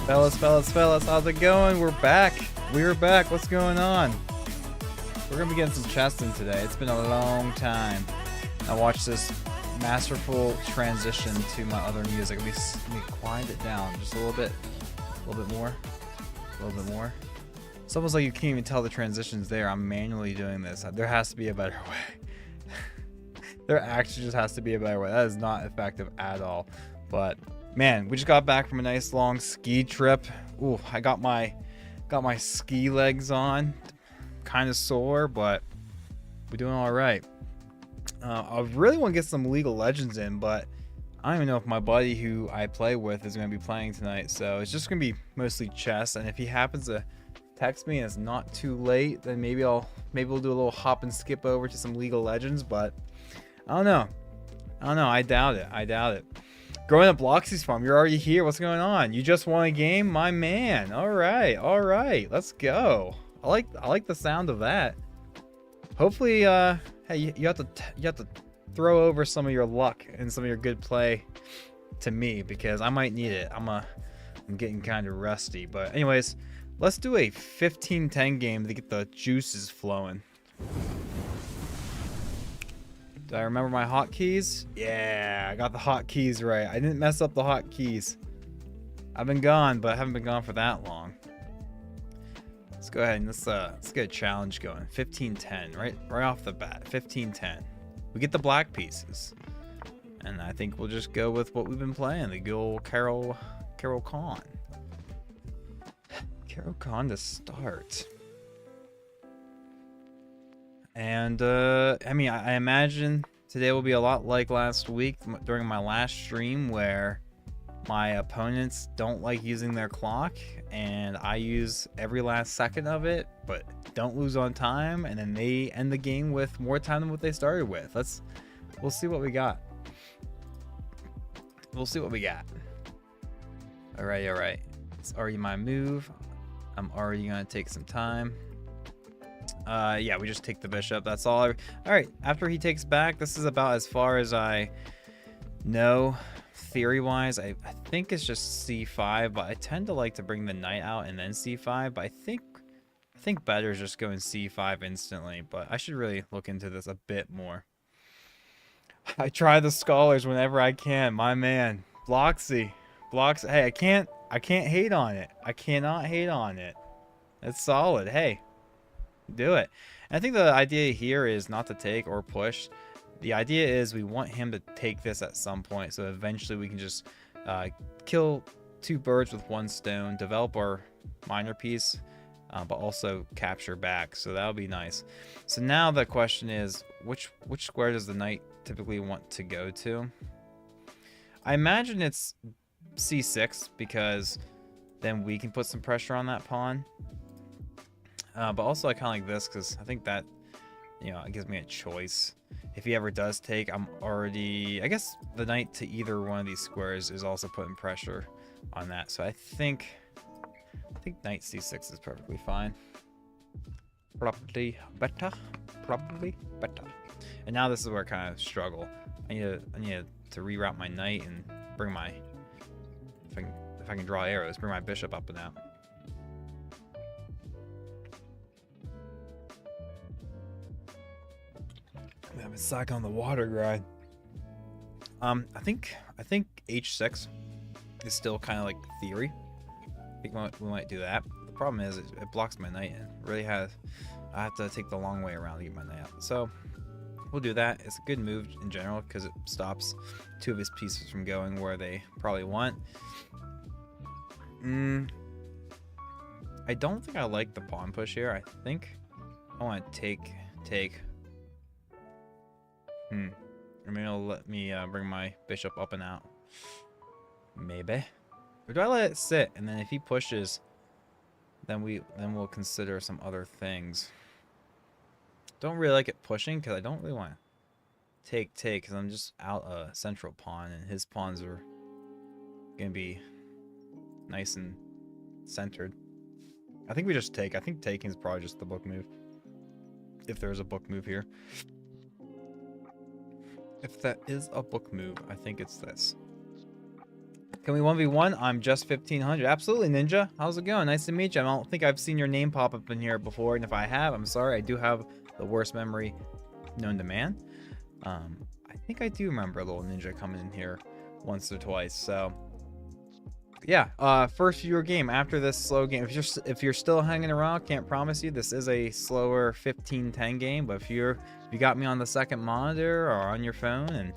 Fellas, how's it going? We're back. We're back. What's going on? We're gonna be getting some chest in today. It's been a long time. I watched this masterful transition to my other music. Let me quiet it down just a little bit more, a little bit more. It's almost like you can't even tell the transitions there. I'm manually doing this. There has to be a better way. There actually just has to be a better way. That is not effective at all. But man, we just got back from a nice long ski trip. Ooh, I got my ski legs on. Kind of sore, but we're doing all right. I really want to get some League of Legends in, but I don't even know if my buddy who I play with is going to be playing tonight. So it's just going to be mostly chess. And if he happens to text me and it's not too late, then maybe we'll do a little hop and skip over to some League of Legends. But I don't know. I doubt it. Growing up Bloxy's farm, you're already here. What's going on? You just won a game, my man. All right. Let's go. I like the sound of that. Hopefully, hey, you have to throw over some of your luck and some of your good play to me, because I might need it. I'm getting kind of rusty. But anyways, let's do a 15-10 game to get the juices flowing. Do I remember my hotkeys? Yeah, I got the hotkeys right. I didn't mess up the hotkeys. I've been gone, but I haven't been gone for that long. Let's go ahead and let's get a challenge going. 15-10, right off the bat. 15-10. We get the black pieces, and I think we'll just go with what we've been playing. The good old Carol Khan. Carol Khan to start. And I mean, I imagine today will be a lot like last week during my last stream, where my opponents don't like using their clock and I use every last second of it, but don't lose on time, and then they end the game with more time than what they started with. We'll see what we got. All right. It's already my move. I'm already gonna take some time. Yeah, we just take the bishop. That's all. All right, after he takes back, this is about as far as I know theory-wise. I think it's just c5, but I tend to like to bring the knight out and then c5. But I think better is just going c5 instantly. But I should really look into this a bit more. I try the scholars whenever I can. My man, Bloxy. Hey, I can't hate on it. I cannot hate on it. It's solid. Hey. Do it. And I think the idea here is not to take or push. The idea is we want him to take this at some point, so eventually we can just kill two birds with one stone, develop our minor piece, but also capture back. So that'll be nice. So now the question is, which square does the knight typically want to go to? I imagine it's c6, because then we can put some pressure on that pawn. But also I kind of like this, because I think that, it gives me a choice. If he ever does take, I'm already... I guess the knight to either one of these squares is also putting pressure on that. So I think knight c6 is perfectly fine. Probably better. And now this is where I kind of struggle. I need to reroute my knight and bring my... If I can draw arrows, bring my bishop up and out. I'm psyched on the water grind. I think h6 is still kind of like theory. I think we might do that. The problem is it blocks my knight in. I have to take the long way around to get my knight out. So we'll do that. It's a good move in general, because it stops two of his pieces from going where they probably want. I don't think I like the pawn push here. I think I want to take. Maybe it'll let me bring my bishop up and out. Maybe. Or do I let it sit, and then if he pushes, then we'll consider some other things. Don't really like it pushing, because I don't really want to take, because I'm just out a central pawn, and his pawns are gonna be nice and centered. I think we just take. I think taking is probably just the book move, if there's a book move here. If that is a book move, I think it's this. Can we 1v1? I'm just 1500. Absolutely, Ninja. How's it going? Nice to meet you. I don't think I've seen your name pop up in here before, and if I have, I'm sorry. I do have the worst memory known to man. I think I do remember a little Ninja coming in here once or twice. So yeah, first viewer game after this slow game. If you're still hanging around, can't promise you this is a slower 15-10 game. But if you got me on the second monitor or on your phone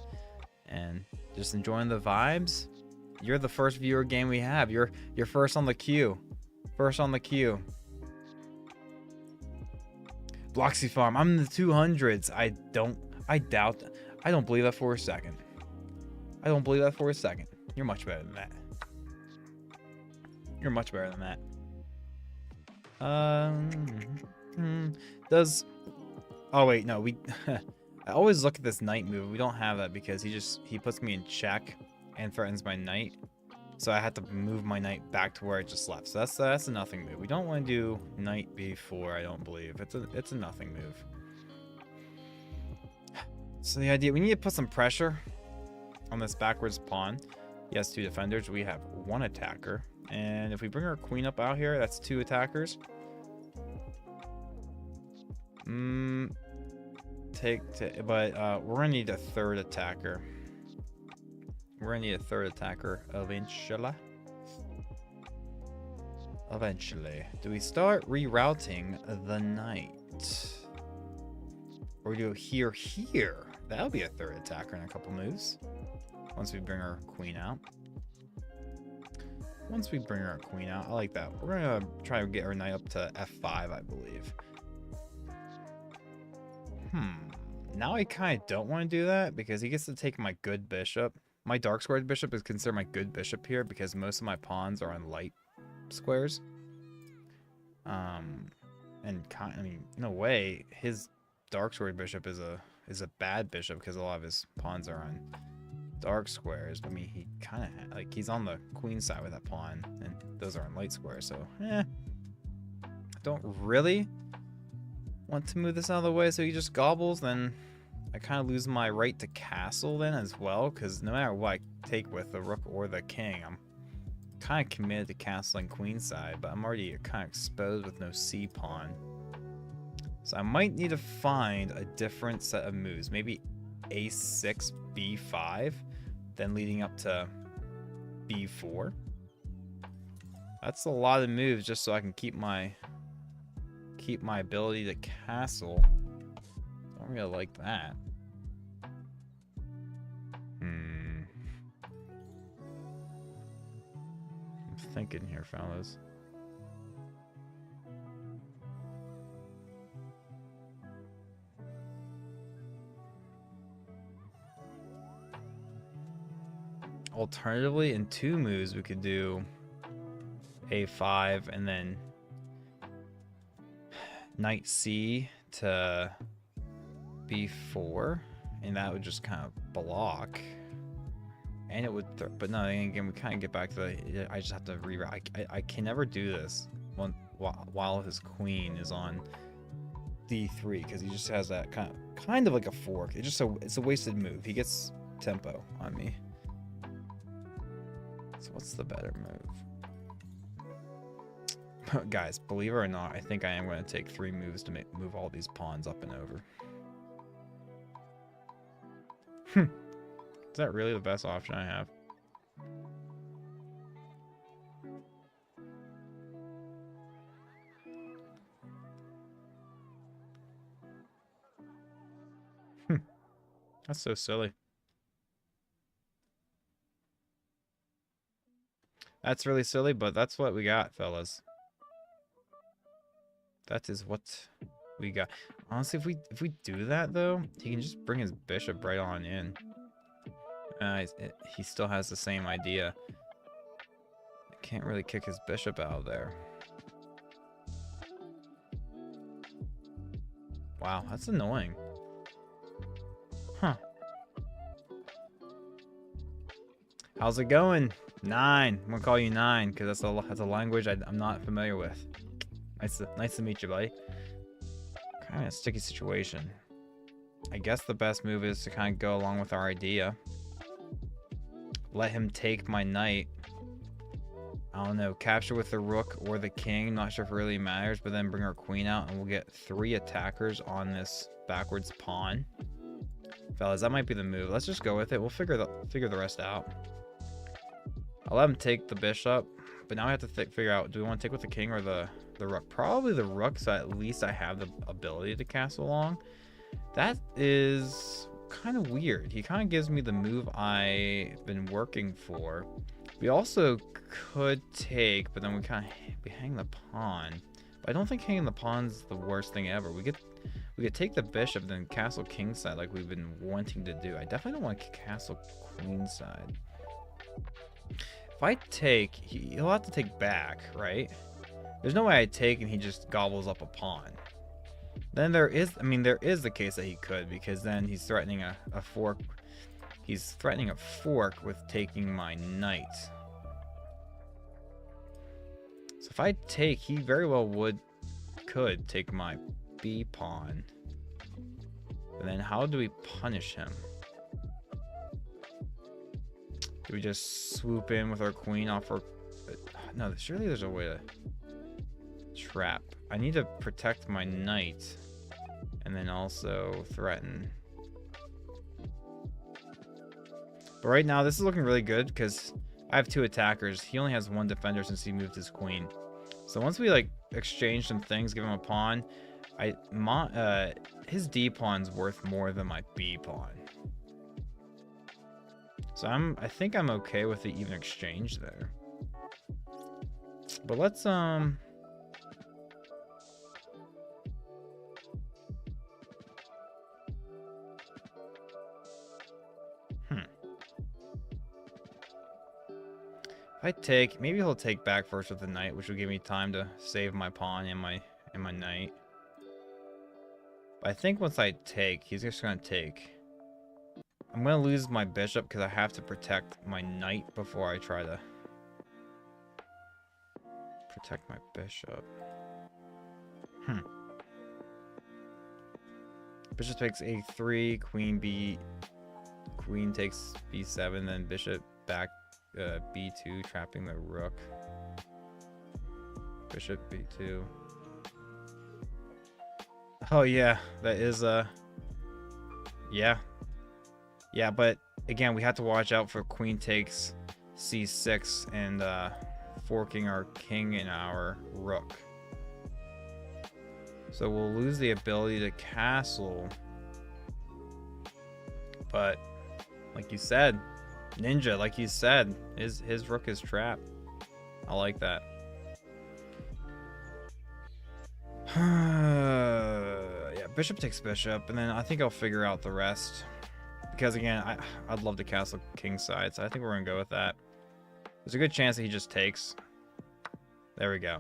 and just enjoying the vibes, you're the first viewer game we have. You're first on the queue. First on the queue. Bloxy Farm. I'm in the 200s. I don't believe that for a second. I don't believe that for a second. You're much better than that. You're much better than that. Oh wait, no, I always look at this knight move. We don't have that because he puts me in check and threatens my knight. So I had to move my knight back to where it just left. So that's a nothing move. We don't want to do knight b4, I don't believe. It's a nothing move. So the idea, we need to put some pressure on this backwards pawn. He has 2 defenders. We have 1 attacker. And if we bring our queen up out here, that's 2 attackers. But we're gonna need a 3rd attacker. We're gonna need a 3rd attacker eventually. Do we start rerouting the knight? Or do here? That'll be a 3rd attacker in a couple moves. Once we bring our queen out. I like that. We're gonna try to get our knight up to f5, I believe. Now I kind of don't want to do that because he gets to take my good bishop. My dark squared bishop is considered my good bishop here because most of my pawns are on light squares. I mean, in a way, his dark squared bishop is a bad bishop because a lot of his pawns are on dark squares. I mean, he kind of he's on the queen side with that pawn, and those are on light squares. So, I don't really want to move this out of the way. So he just gobbles. Then I kind of lose my right to castle then as well, because no matter what I take with the rook or the king, I'm kind of committed to castling queen side, but I'm already kind of exposed with no c pawn. So I might need to find a different set of moves. Maybe a6, b5, then leading up to b4. That's a lot of moves just so I can keep my ability to castle. Don't really like that. I'm thinking here, fellas. Alternatively, in 2 moves, we could do a5 and then knight c to b4, and that would just kind of block. And it would, but no, again, we kind of get back to the, I just have to reroute. I can never do this while his queen is on d3, because he just has that kind of like a fork. It's a wasted move. He gets tempo on me. So what's the better move? Guys, believe it or not, I think I am going to take 3 moves to move all these pawns up and over. Is that really the best option I have? That's so silly. That's really silly, but that's what we got, fellas. That is what we got. Honestly, if we do that though, he can just bring his bishop right on in. He still has the same idea. I can't really kick his bishop out of there. Wow, that's annoying. Huh. How's it going? 9. I'm gonna call you 9 because that's a language I'm not familiar with. Nice to meet you, buddy. Kind of a sticky situation. I guess the best move is to kind of go along with our idea. let him take my knight. I don't know, capture with the rook or the king, not sure if it really matters, but then bring our queen out and we'll get 3 attackers on this backwards pawn. Fellas, that might be the move. Let's just go with it. We'll figure the rest out. I'll let him take the bishop, but now I have to figure out, do we want to take with the king or the rook? Probably the rook, so at least I have the ability to castle along. That is kind of weird. He kind of gives me the move I've been working for. We also could take, but then we hang the pawn. But I don't think hanging the pawn's the worst thing ever. We could take the bishop, then castle kingside like we've been wanting to do. I definitely don't want to castle queenside. If I take, he'll have to take back, right? There's no way I take and he just gobbles up a pawn. Then there is the case that he could, because then he's threatening a fork. He's threatening a fork with taking my knight. So if I take, he very well could take my b pawn. And then how do we punish him? Do we just swoop in with our queen off our... No, surely there's a way to trap. I need to protect my knight and then also threaten. But right now, this is looking really good because I have 2 attackers. He only has 1 defender since he moved his queen. So once we like exchange some things, give him a pawn, his D pawn's worth more than my B pawn. So I think I'm okay with the even exchange there. But let's if I take, maybe he'll take back first with the knight, which will give me time to save my pawn and my knight. But I think once I take, he's just gonna take. I'm gonna lose my bishop because I have to protect my knight before I try to protect my bishop. Bishop takes a3, queen takes b7, then bishop back b2, trapping the rook. Bishop b2. Oh yeah, that is yeah, but again, we have to watch out for queen takes c6 and forking our king and our rook. So we'll lose the ability to castle. But like you said, Ninja, like you said, his rook is trapped. I like that. Yeah, bishop takes bishop, and then I think I'll figure out the rest. Because again, I'd love to castle kingside, so I think we're gonna go with that. There's a good chance that he just takes. There we go.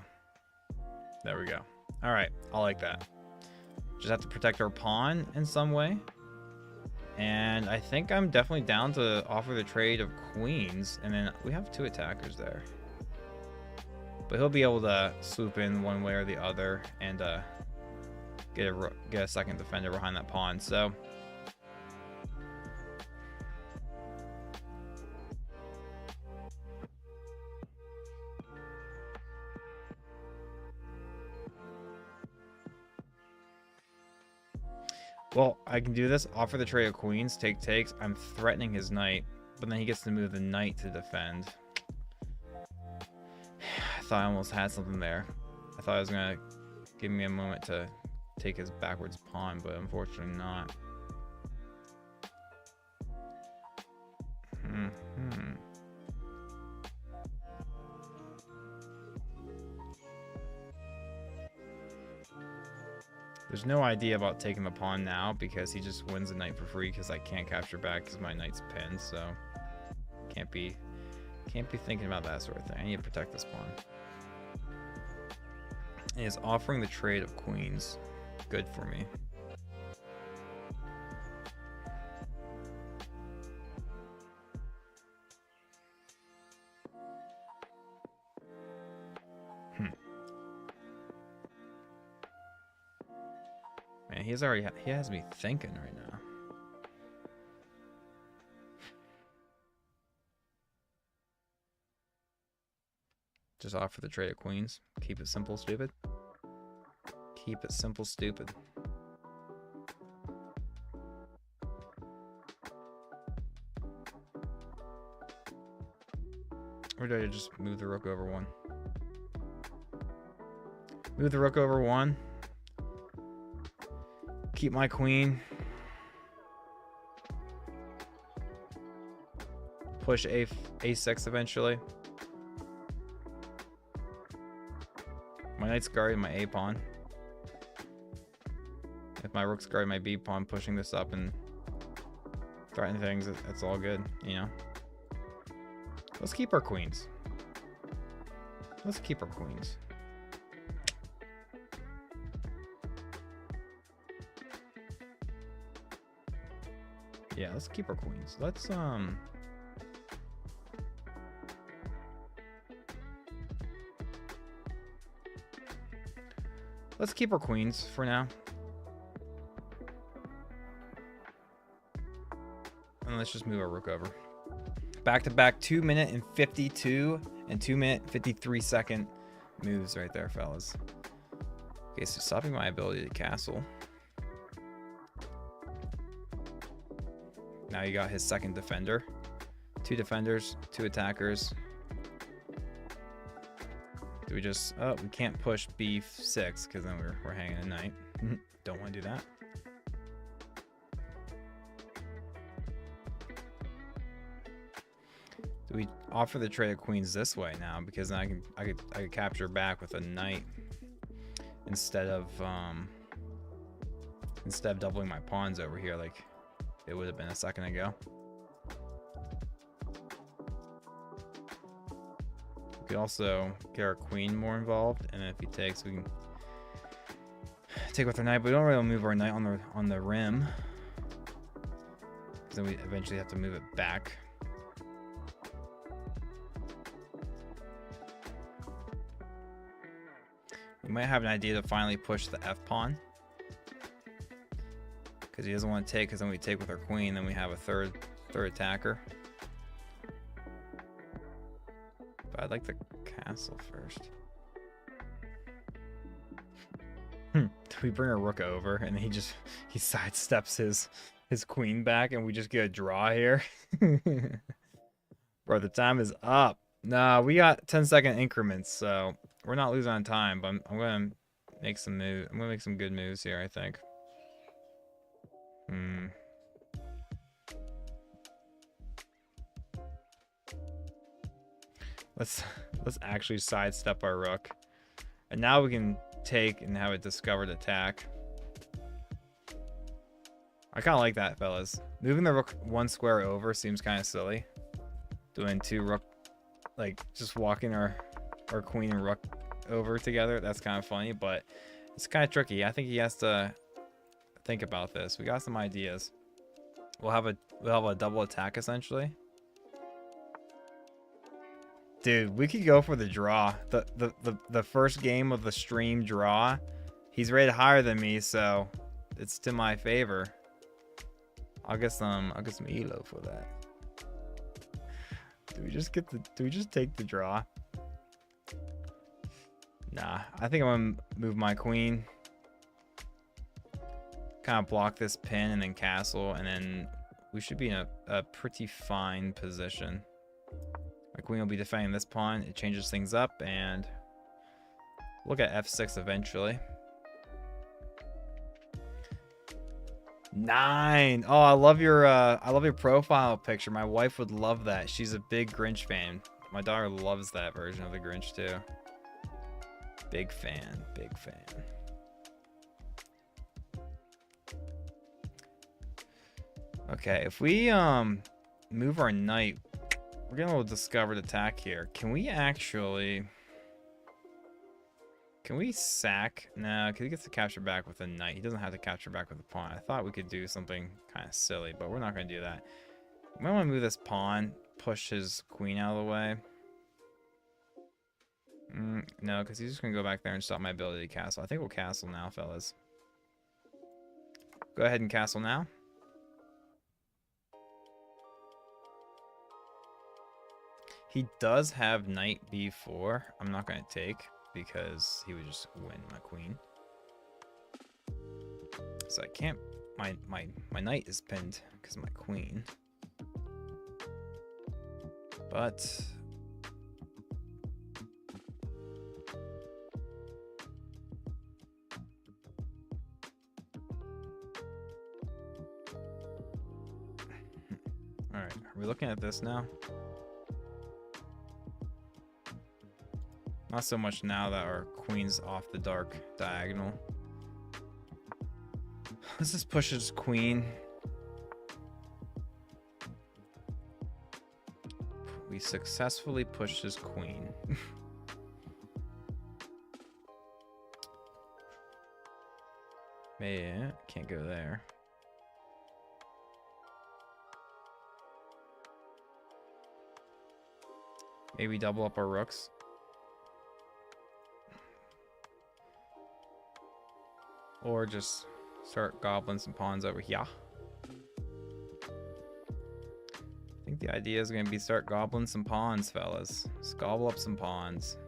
There we go. All right, I like that. Just have to protect our pawn in some way. And I think I'm definitely down to offer the trade of queens. And then we have 2 attackers there. But he'll be able to swoop in one way or the other and get a second defender behind that pawn. So well, I can do this. Offer the trade of queens. Take takes. I'm threatening his knight, but then he gets to move the knight to defend. I thought I almost had something there. I thought it was gonna give me a moment to take his backwards pawn, but unfortunately not. There's no idea about taking the pawn now because he just wins the knight for free because I can't capture back because my knight's pinned, so can't be thinking about that sort of thing. I need to protect this pawn. And he's offering the trade of queens. Good for me. Man, he has me thinking right now. Just offer the trade of queens. Keep it simple, stupid. Keep it simple, stupid. Or do I just move the rook over one? Move the rook over one. Keep my queen. Push a6 eventually. My knight's guarding my a pawn. If my rook's guarding my b pawn, pushing this up and threatening things, it's all good, you know? Let's keep our queens. Let's keep our queens. Yeah, let's keep our queens. Let's keep our queens for now. And let's just move our rook over. Back to back 2 minute and 52 and 2 minute 53 second moves right there, fellas. Okay, so stopping my ability to castle. Now you got his second defender. 2 defenders, 2 attackers. Do we just... Oh, we can't push b6 because then we're hanging a knight. Don't want to do that. Do we offer the trade of queens this way now? Because then I could capture back with a knight instead of doubling my pawns over here like it would have been a second ago. We could also get our queen more involved, and if he takes, we can take with our knight. But we don't really move our knight on the rim, because then we eventually have to move it back. We might have an idea to finally push the f pawn, because he doesn't want to take, because then we take with our queen, then we have a third attacker. But I'd like the castle first. Do we bring our rook over and he sidesteps his queen back and we just get a draw here? Bro, the time is up. Nah, we got 10-second increments, so we're not losing on time, but I'm gonna make some moves. I'm gonna make some good moves here, I think. Let's actually sidestep our rook. And now we can take and have a discovered attack. I kind of like that, fellas. Moving the rook 1 square over seems kind of silly. Doing 2 rook, like just walking our queen and rook over together. That's kind of funny, but it's kind of tricky. I think he has to think about this. We got some ideas. We'll have a double attack essentially. Dude, we could go for the draw. The first game of the stream draw. He's rated higher than me, so it's to my favor. I'll get some elo for that. Do we just take the draw? Nah, I think I'm gonna move my queen. Kind of block this pin and then castle, and then we should be in a pretty fine position. My queen will be defending this pawn. It changes things up, and look at f6 eventually. 9. Oh, I love your profile picture. My wife would love that. She's a big Grinch fan. My daughter loves that version of the Grinch too. Big fan, big fan. Okay, if we move our knight, we're getting a little discovered attack here. Can we sack? No, because he gets to capture back with a knight. He doesn't have to capture back with a pawn. I thought we could do something kind of silly, but we're not going to do that. We might want to move this pawn, push his queen out of the way. No, because he's just going to go back there and stop my ability to castle. I think we'll castle now, fellas. Go ahead and castle now. He does have knight b4. I'm not going to take because he would just win my queen. So I can't... My knight is pinned because of my queen. But... Alright, are we looking at this now? Not so much now that our queen's off the dark diagonal. Let's just push his queen. We successfully pushed his queen. Man, can't go there. Maybe double up our rooks. Or just start gobbling some pawns over here. I think the idea is going to be start gobbling some pawns, fellas. Just gobble up some pawns.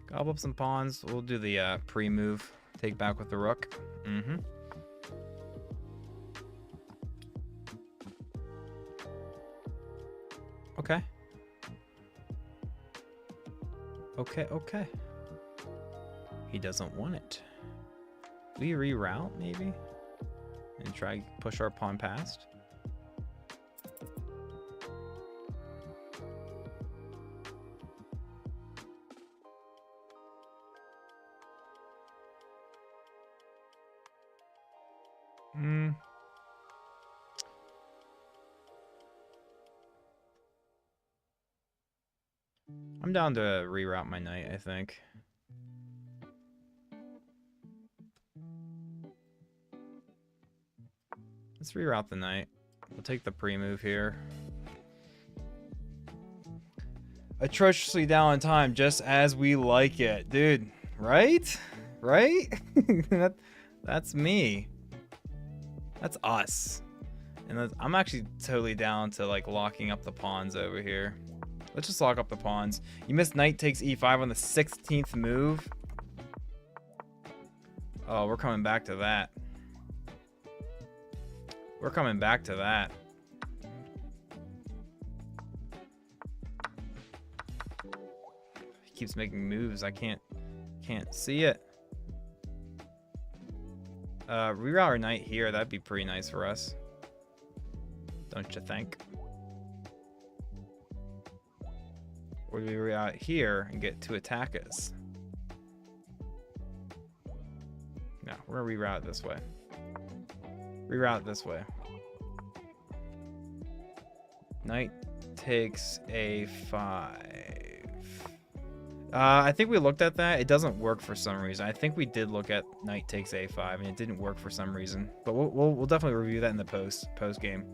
Gobble up some pawns. We'll do the pre-move. Take back with the rook. Mm-hmm. Okay. Okay. He doesn't want it. We reroute, maybe? And try push our pawn past? I'm down to reroute my knight, I think. Let's reroute the knight. We'll take the pre-move here. Atrociously down in time, just as we like it. Dude, right? Right? That's me. That's us. And I'm actually totally down to like locking up the pawns over here. Let's just lock up the pawns. You missed knight takes e5 on the 16th move. Oh, we're coming back to that. We're coming back to that. He keeps making moves. I can't see it. Reroute our knight here. That'd be pretty nice for us. Don't you think? Or do we reroute here and get to attack us? No, we're gonna reroute this way. Reroute this way. Knight takes a5. I think we looked at that. It doesn't work for some reason. I think we did look at knight takes a5 and it didn't work for some reason. But we'll definitely review that in the post game.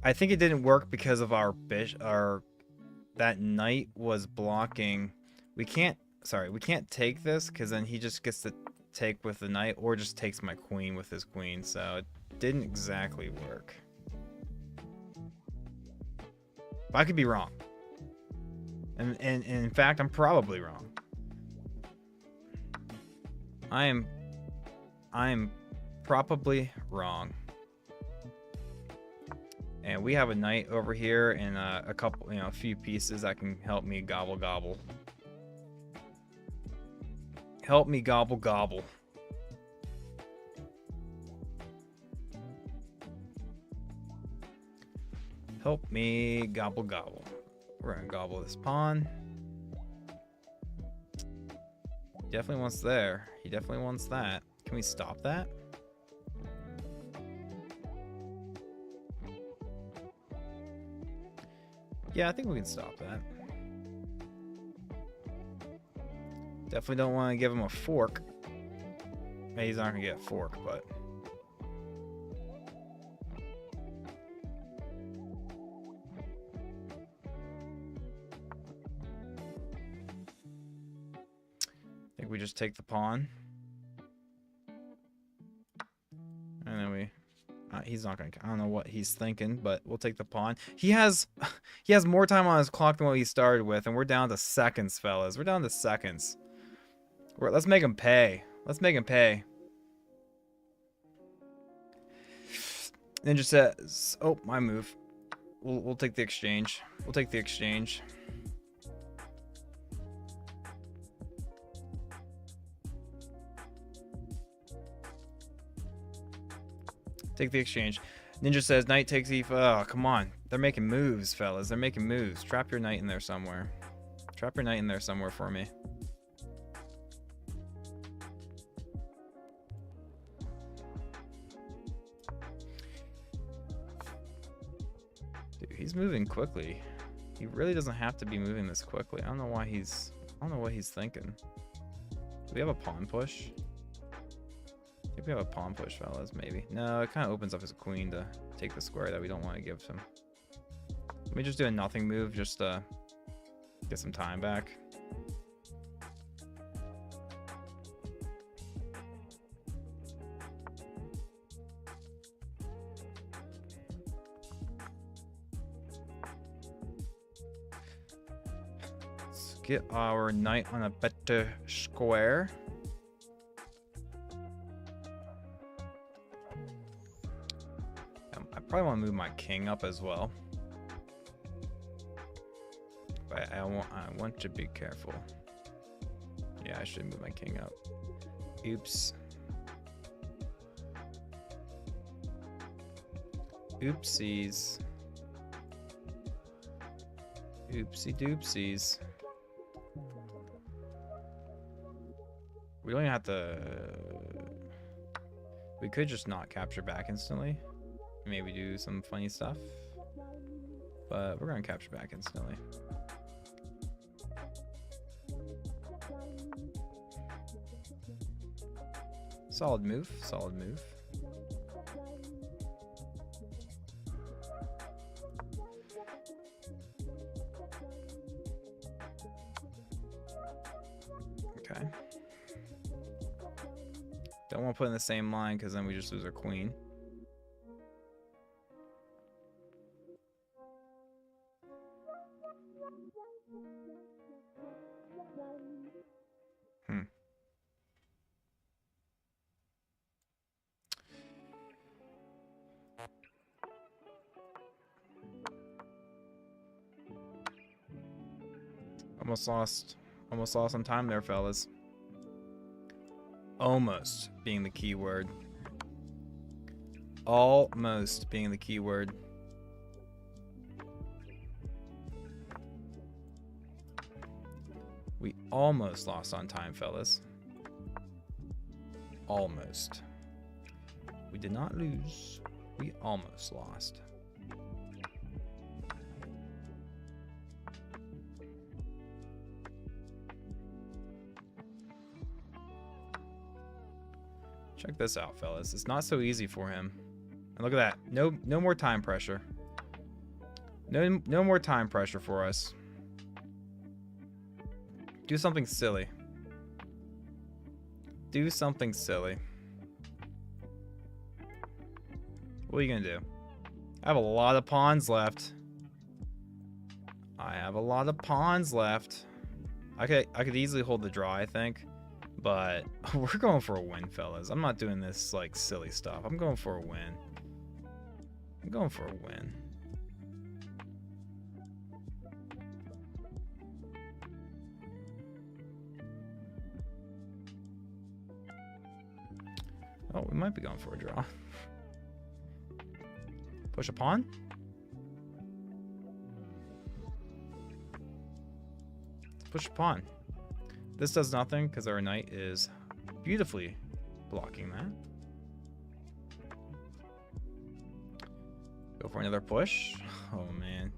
I think it didn't work because of our that knight was blocking. We can't take this because then he just gets to take with the knight or just takes my queen with his queen. So it didn't exactly work. But I could be wrong. And in fact, I'm probably wrong. I am probably wrong. And we have a knight over here and a couple, a few pieces that can help me gobble gobble. Help me gobble gobble. Help me gobble gobble. We're gonna gobble this pawn. Definitely wants there. He definitely wants that. Can we stop that? Yeah, I think we can stop that. Definitely don't want to give him a fork. Maybe he's not going to get a fork, but... I think we just take the pawn. He's not gonna. I don't know what he's thinking, but we'll take the pawn. He has more time on his clock than what he started with, and we're down to seconds, fellas. We're down to seconds. Let's make him pay. Let's make him pay. Ninja says, "Oh, my move. We'll take the exchange. We'll take the exchange." Take the exchange. Ninja says, "Knight takes e5." Oh, come on. They're making moves, fellas. They're making moves. Trap your knight in there somewhere. Trap your knight in there somewhere for me. Dude, he's moving quickly. He really doesn't have to be moving this quickly. I don't know why he's... I don't know what he's thinking. Do we have a pawn push? I think we have a pawn push, fellas, maybe. No, it kind of opens up his queen to take the square that we don't want to give him. Let me just do a nothing move just to get some time back. Let's get our knight on a better square. I probably want to move my king up as well. But I want to be careful. Yeah, I should move my king up. Oops. Oopsies. Oopsie doopsies. We don't even have to... We could just not capture back instantly. Maybe do some funny stuff. But we're gonna capture back instantly. Solid move, solid move. Okay. Don't want to put in the same line because then we just lose our queen. Almost lost some time there, fellas. Almost being the key word. Almost being the key word. We almost lost on time, fellas. Almost. We did not lose. We almost lost. Check this out, fellas. It's not so easy for him. And look at that. No more time pressure. No more time pressure for us. Do something silly. Do something silly. What are you gonna do? I have a lot of pawns left. I have a lot of pawns left. I could easily hold the draw, I think. But we're going for a win, fellas. I'm not doing this like silly stuff. I'm going for a win. I'm going for a win. Oh, we might be going for a draw. Push a pawn? Let's push a pawn. This does nothing because our knight is beautifully blocking that. Go for another push. Oh man.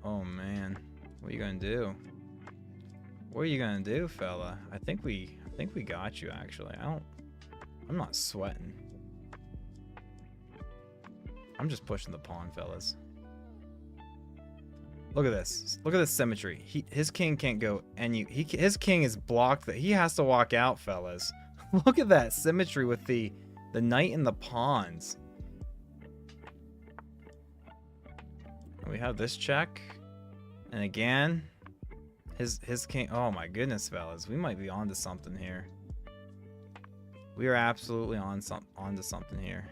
Oh man. What are you gonna do? What are you gonna do, fella? I think we got you actually. I'm not sweating. I'm just pushing the pawn, fellas. Look at this. Look at this symmetry. His king can't go his king is blocked. That he has to walk out, fellas. Look at that symmetry with the The knight and the pawns. We have this check. And again, his king. Oh my goodness, fellas. We might be onto something here. We are absolutely onto something here.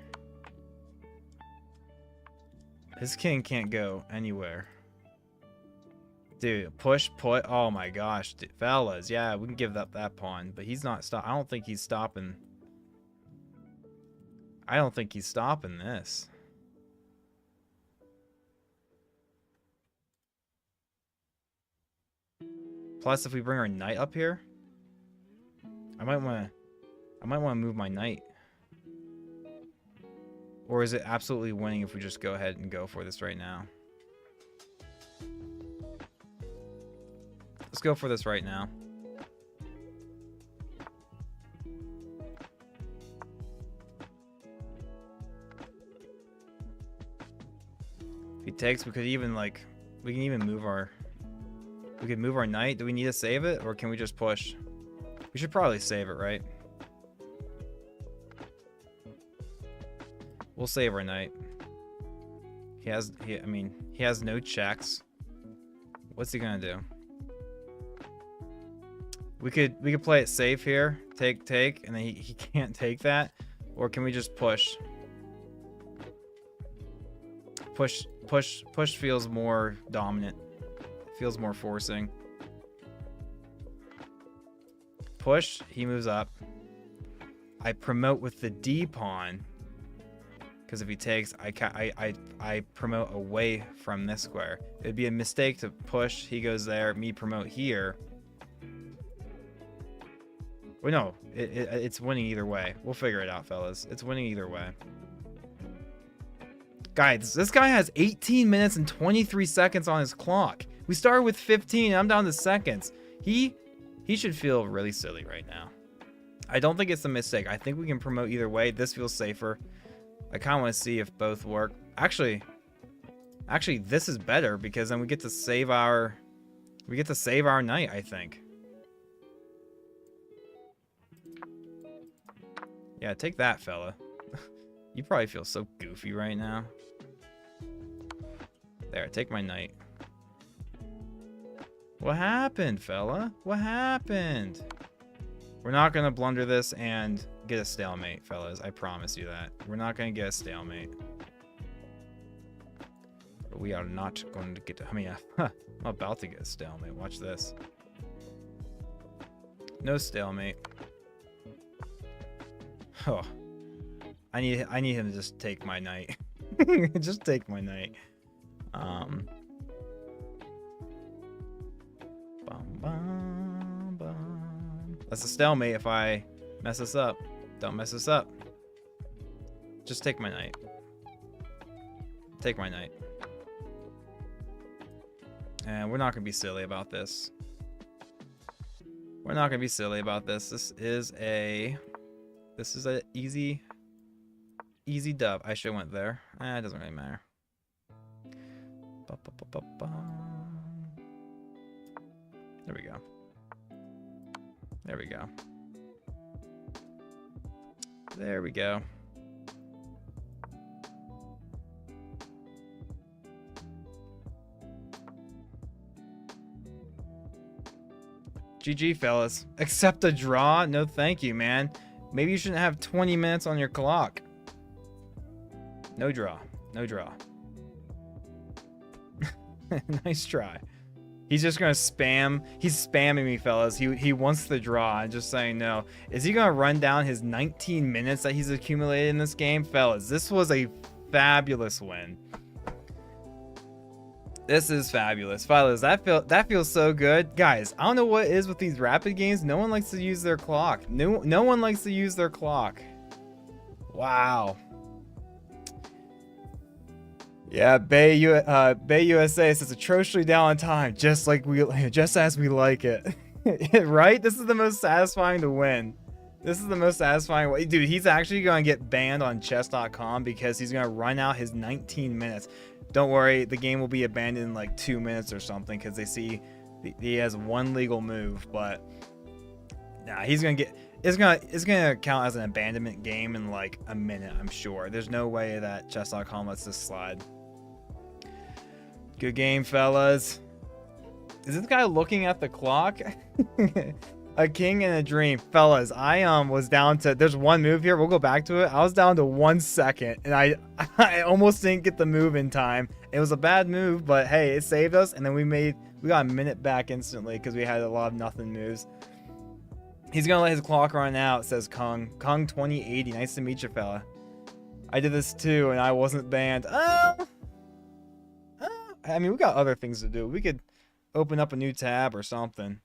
His king can't go anywhere. Dude, push, put. Oh my gosh. Dude, fellas, yeah, we can give up that pawn. But he's not stop. I don't think he's stopping. I don't think he's stopping this. Plus, if we bring our knight up here, I might want to move my knight. Or is it absolutely winning if we just go ahead and go for this right now? Let's go for this right now. If he takes, we could even like, we can even move our, we could move our knight. Do we need to save it or can we just push? We should probably save it, right? We'll save our knight. He has no checks. What's he gonna do? We could play it safe here. Take, and then he can't take that. Or can we just push? Push feels more dominant. Feels more forcing. Push, he moves up. I promote with the D pawn. Because if he takes, I promote away from this square. It'd be a mistake to push. He goes there. Me promote here. Well, no, it's winning either way. We'll figure it out, fellas. It's winning either way. Guys, this guy has 18 minutes and 23 seconds on his clock. We started with 15. I'm down to seconds. He should feel really silly right now. I don't think it's a mistake. I think we can promote either way. This feels safer. I kind of want to see if both work. Actually, this is better because then we get to save our knight, I think. Yeah, take that, fella. You probably feel so goofy right now. There, take my knight. What happened, fella? What happened? We're not gonna blunder this and get a stalemate, fellas. I promise you that. We're not gonna get a stalemate. We are not going to get. I'm about to get a stalemate. Watch this. No stalemate. Oh, I need him to just take my knight. Just take my knight. Bum, bum, bum. That's a stalemate if I mess this up. Don't mess this up. Just take my knight. Take my knight. And we're not gonna be silly about this. We're not gonna be silly about this. This is a easy dub. I should have went there. It doesn't really matter. There we go. There we go. There we go. GG, fellas. Accept a draw? No thank you, man. Maybe you shouldn't have 20 minutes on your clock. No draw. No draw. Nice try. He's just gonna spam. He's spamming me, fellas. He wants the draw. I'm just saying no. Is he gonna run down his 19 minutes that he's accumulated in this game? Fellas, this was a fabulous win. This is fabulous. Fellas, that feels so good. Guys, I don't know what it is with these rapid games. No one likes to use their clock. No one likes to use their clock. Wow. Yeah, Bay USA says atrociously down on time, just as we like it. Right? This is the most satisfying to win. This is the most satisfying way. Dude, he's actually going to get banned on chess.com because he's going to run out his 19 minutes. Don't worry, the game will be abandoned in like 2 minutes or something because they see he has one legal move, but Nah, he's gonna get. It's gonna count as an abandonment game in like a minute. I'm sure. There's no way that chess.com lets this slide. Good game, fellas. Is this guy looking at the clock? A king in a dream, fellas. I was down to. There's one move here. We'll go back to it. I was down to 1 second, and I almost didn't get the move in time. It was a bad move, but hey, it saved us, and then we got a minute back instantly because we had a lot of nothing moves. He's gonna let his clock run out, says Kung. Kung 2080. Nice to meet you, fella. I did this too, and I wasn't banned. I mean, we got other things to do. We could open up a new tab or something.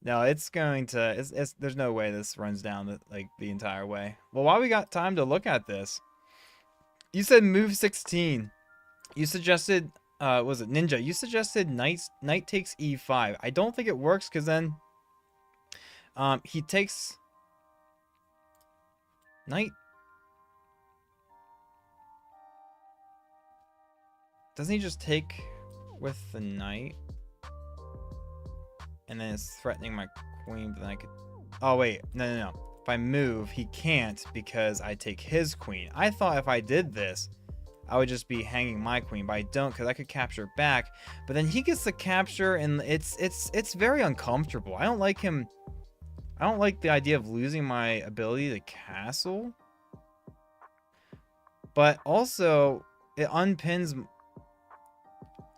No, it's going to. There's no way this runs down the entire way. Well, while we got time to look at this, you said move 16. You suggested, was it Ninja? You suggested knight takes e5. I don't think it works because then, he takes knight. Doesn't he just take with the knight? And then it's threatening my queen, but then I could... Oh, wait. No. If I move, he can't because I take his queen. I thought if I did this, I would just be hanging my queen, but I don't because I could capture back. But then he gets the capture, and it's very uncomfortable. I don't like him... I don't like the idea of losing my ability to castle. But also, it unpins...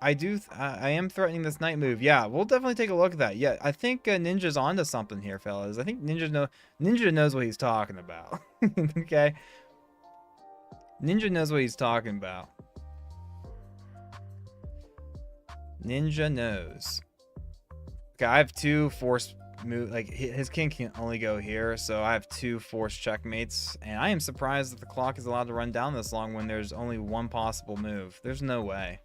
I am threatening this knight move. Yeah, we'll definitely take a look at that. Yeah, I think Ninja's onto something here, fellas. I think Ninja knows what he's talking about. Okay? Ninja knows what he's talking about. Ninja knows. Okay, I have 2 forced move. Like, his king can only go here, so I have 2 forced checkmates. And I am surprised that the clock is allowed to run down this long when there's only 1 possible move. There's no way.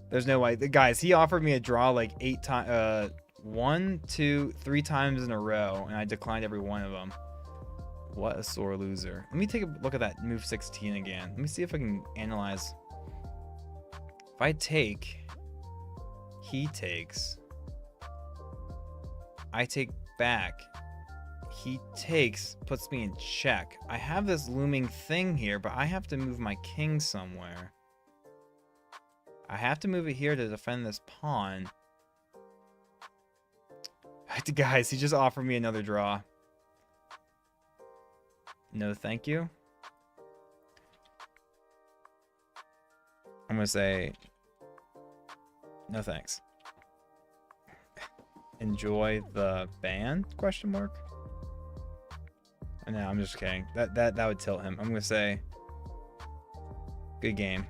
There's no way. Guys, he offered me a draw like 8 times, 1, 2, 3 times in a row, and I declined every one of them. What a sore loser. Let me take a look at that move 16 again. Let me see if I can analyze. If I take, he takes. I take back. He takes, puts me in check. I have this looming thing here, but I have to move my king somewhere. I have to move it here to defend this pawn. Guys, he just offered me another draw. No, thank you. I'm going to say, no thanks. Enjoy the ban? Question mark. No, I'm just kidding. That would tilt him. I'm going to say, good game.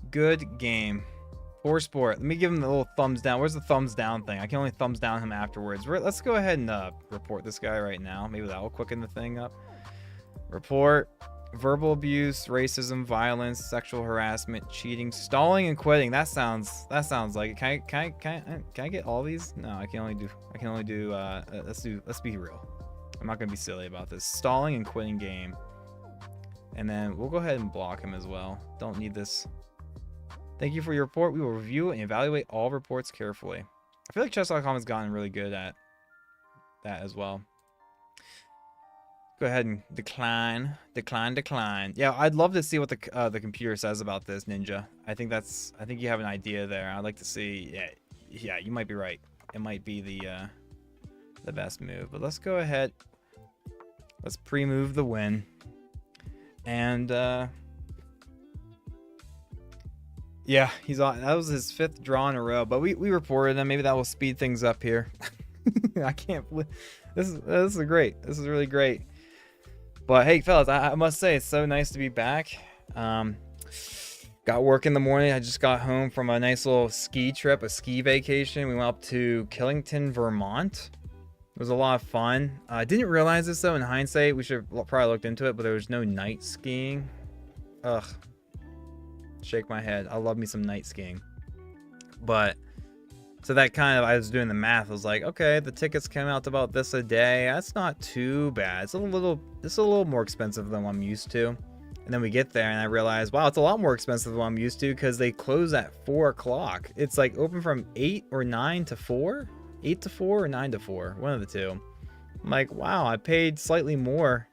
Good game. Poor sport. Let me give him the little thumbs down. Where's the thumbs down thing? I can only thumbs down him afterwards. Let's go ahead and report this guy right now. Maybe that will quicken the thing up. Report. Verbal abuse, racism, violence, sexual harassment, cheating, stalling, and quitting. That sounds like it. Can I get all these? No, I can only do let's be real. I'm not gonna be silly about this. Stalling and quitting game. And then we'll go ahead and block him as well. Don't need this. Thank you for your report. We will review and evaluate all reports carefully. I feel like chess.com has gotten really good at that as well. Go ahead and decline. Yeah, I'd love to see what the computer says about this, Ninja. I think you have an idea there. I'd like to see. Yeah, you might be right. It might be the best move. But let's go ahead. Let's pre-move the win. And yeah, that was his 5th draw in a row, but we reported him. Maybe that will speed things up here. I can't believe this is great. This is really great. But hey, fellas, I must say it's so nice to be back. Got work in the morning. I just got home from a nice little ski trip, a ski vacation. We went up to Killington, Vermont. It was a lot of fun. I didn't realize this though. In hindsight, we should have probably looked into it, but there was no night skiing. Ugh. Shake my head. I love me some night skiing. But so that kind of, I was doing the math. I was like, okay, the tickets came out to about this a day. That's not too bad. It's a little more expensive than what I'm used to. And then we get there and I realize, wow, it's a lot more expensive than what I'm used to because they close at 4 o'clock. It's like open from 8 or 9 to 4? 8 to 4 or 9 to 4? One of the two. I'm like, wow, I paid slightly more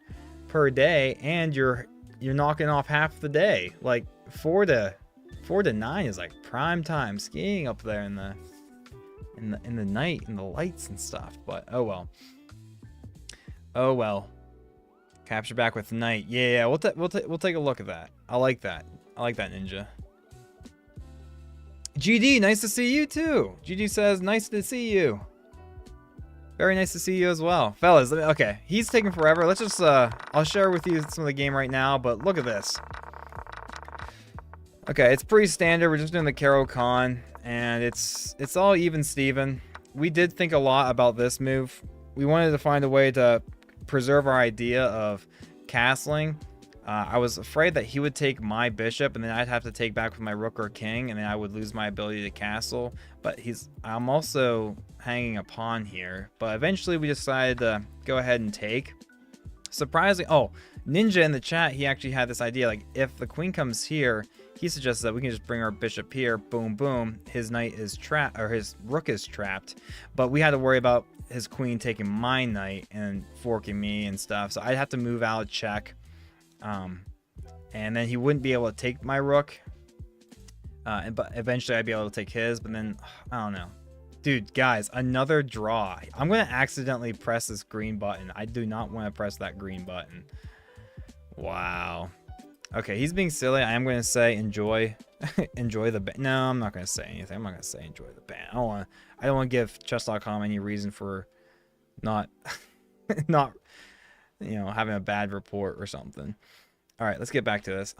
per day and you're knocking off half the day. Like 4 to 9 is like prime time skiing up there in the night and the lights and stuff. But oh well. Oh well. Capture back with night. Yeah, we'll take a look at that. I like that. I like that, Ninja. GD, nice to see you too. GD says, nice to see you. Very nice to see you as well. Fellas, okay, he's taking forever. Let's just, I'll share with you some of the game right now, but look at this. Okay, it's pretty standard. We're just doing the Caro-Kann, and it's all even Steven. We did think a lot about this move. We wanted to find a way to preserve our idea of castling. I was afraid that he would take my bishop and then I'd have to take back with my rook or king and then I would lose my ability to castle, but I'm also hanging a pawn here. But eventually we decided to go ahead and take. Surprisingly, oh, Ninja in the chat, he actually had this idea, like if the queen comes here, he suggests that we can just bring our bishop here, boom boom, his knight is trapped, or his rook is trapped, but we had to worry about his queen taking my knight and forking me and stuff, so I'd have to move out, check, and then he wouldn't be able to take my rook, but eventually I'd be able to take his, but then I don't know. Dude, guys, another draw. I'm gonna accidentally press this green button. I do not want to press that green button. Wow. Okay, he's being silly. I am gonna say enjoy enjoy the ban. No, I'm not gonna say anything. I'm not gonna say enjoy the ban. I don't want to give chess.com any reason for not not having a bad report or something. All right, let's get back to this.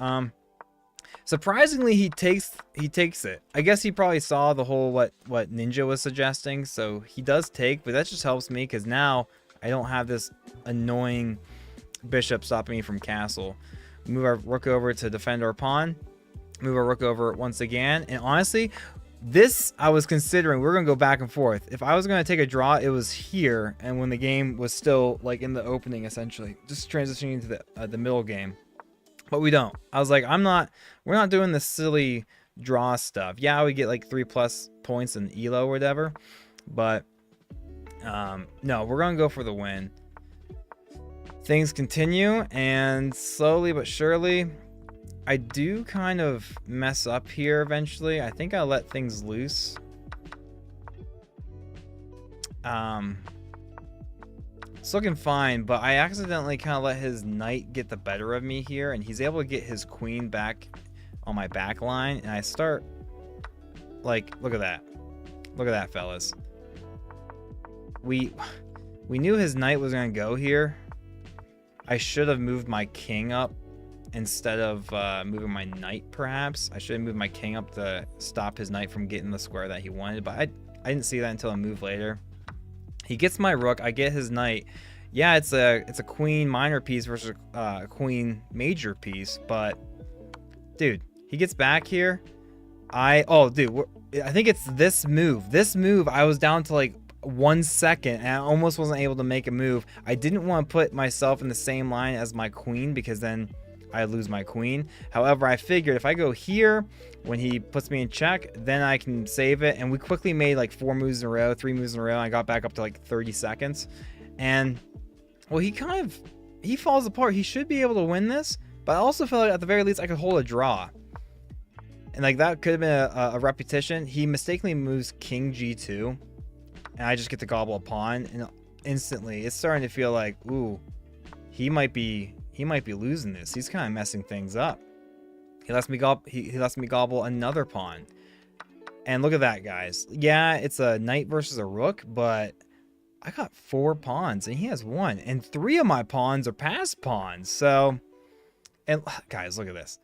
Surprisingly, he takes it. I guess he probably saw the whole what Ninja was suggesting, so he does take, but that just helps me because now I don't have this annoying bishop stopping me from castle. Move our rook over to defend our pawn. Move our rook over once again. And honestly, this I was considering. We're going to go back and forth. If I was going to take a draw, it was here. And when the game was still like in the opening, essentially. Just transitioning into the middle game. But we don't. I was like, we're not doing the silly draw stuff. Yeah, we get like 3+ points in ELO or whatever. But no, we're going to go for the win. Things continue, and slowly but surely, I do kind of mess up here eventually. I think I let things loose. It's looking fine, but I accidentally kind of let his knight get the better of me here, and he's able to get his queen back on my back line, and I start, like, look at that. Look at that, fellas. We knew his knight was going to go here. I should have moved my king up instead of moving my knight, perhaps. I should have moved my king up to stop his knight from getting the square that he wanted, but I didn't see that until a move later. He gets my rook, I get his knight. Yeah, it's a queen minor piece versus a queen major piece, but dude, he gets back here. I think it's this move. This move, I was down to like 1 second and I almost wasn't able to make a move. I didn't want to put myself in the same line as my queen because then I lose my queen. However, I figured if I go here when he puts me in check, then I can save it. And we quickly made like 4 moves in a row, 3 moves in a row. I got back up to like 30 seconds. And well, he falls apart. He should be able to win this, but I also felt like at the very least I could hold a draw. And like that could have been a repetition. He mistakenly moves king g2. And I just get to gobble a pawn, and instantly it's starting to feel like, ooh, he might be losing this. He's kind of messing things up. He lets me gobble another pawn. And look at that, guys. Yeah, it's a knight versus a rook, but I got 4 pawns and he has 1, and 3 of my pawns are passed pawns. So, and guys, look at this.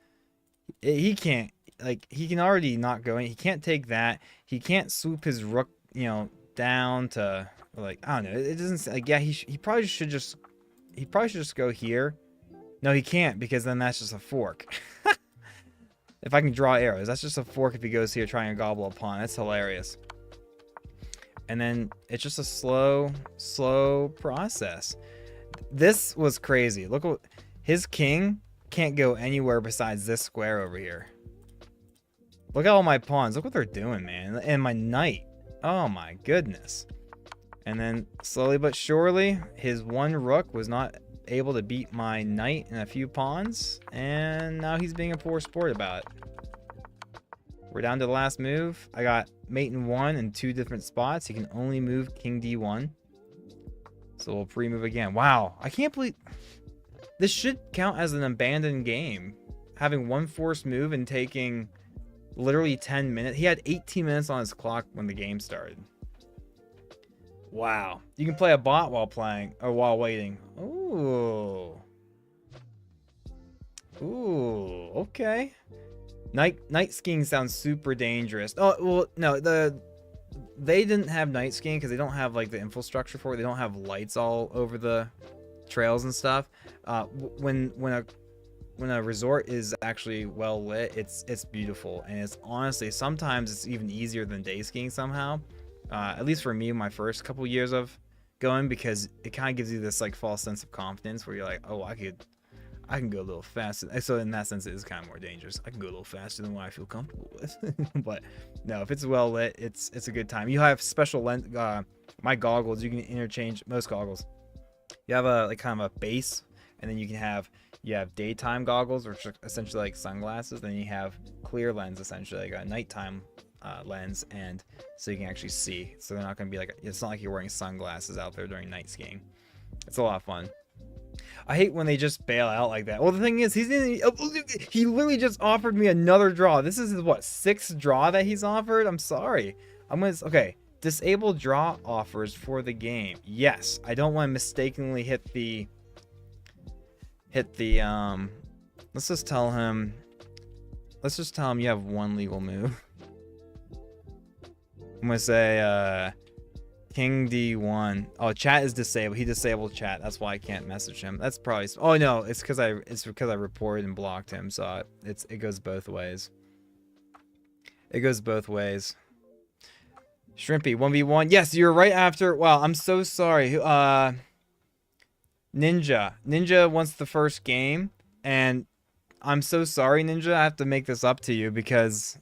He can't, like, he can already not go in. He can't take that. He can't swoop his rook, down to, like, I don't know. It doesn't, like, yeah, he probably should just go here. No, he can't, because then that's just a fork. If I can draw arrows, that's just a fork if he goes here trying to gobble a pawn. That's hilarious. And then it's just a slow process. This was crazy. Look what his king can't go anywhere besides this square over here. Look at all my pawns. Look what they're doing, man. And my knight. Oh my goodness. And then slowly but surely, his one rook was not able to beat my knight and a few pawns. And now he's being a poor sport about it. We're down to the last move. I got mate in 1 in 2 different spots. He can only move king d1. So we'll pre-move again. Wow. I can't believe... This should count as an abandoned game. Having one forced move and taking literally 10 minutes. He had 18 minutes on his clock when the game started. Wow. You can play a bot while playing or while waiting. Ooh. Ooh, okay. Night skiing sounds super dangerous. Oh, well, no, they didn't have night skiing because they don't have like the infrastructure for it. They don't have lights all over the trails and stuff. When a resort is actually well lit, it's beautiful, and it's honestly sometimes it's even easier than day skiing somehow. At least for me, my first couple years of going, because it kind of gives you this like false sense of confidence where you're like, oh, I can go a little faster. So in that sense, it is kind of more dangerous. I can go a little faster than what I feel comfortable with. But no, if it's well lit, it's a good time. You have special lens. My goggles, you can interchange most goggles. You have a like kind of a base, and then you have daytime goggles, which are essentially like sunglasses. Then you have clear lens, essentially like a nighttime lens, and so you can actually see. So they're not going to be like, it's not like you're wearing sunglasses out there during night skiing. It's a lot of fun. I hate when they just bail out like that. Well, the thing is, he literally just offered me another draw. This is his, what, 6th draw that he's offered? I'm sorry. Okay. Disable draw offers for the game. Yes. I don't want to mistakenly hit the, let's just tell him you have 1 legal move. I'm going to say, king d1. Oh, chat is disabled. He disabled chat. That's why I can't message him. That's probably... Oh no, it's because I reported and blocked him. So it goes both ways. It goes both ways. Shrimpy 1v1. Yes, you're right after. Wow, I'm so sorry. Ninja wants the first game, and I'm so sorry, Ninja. I have to make this up to you because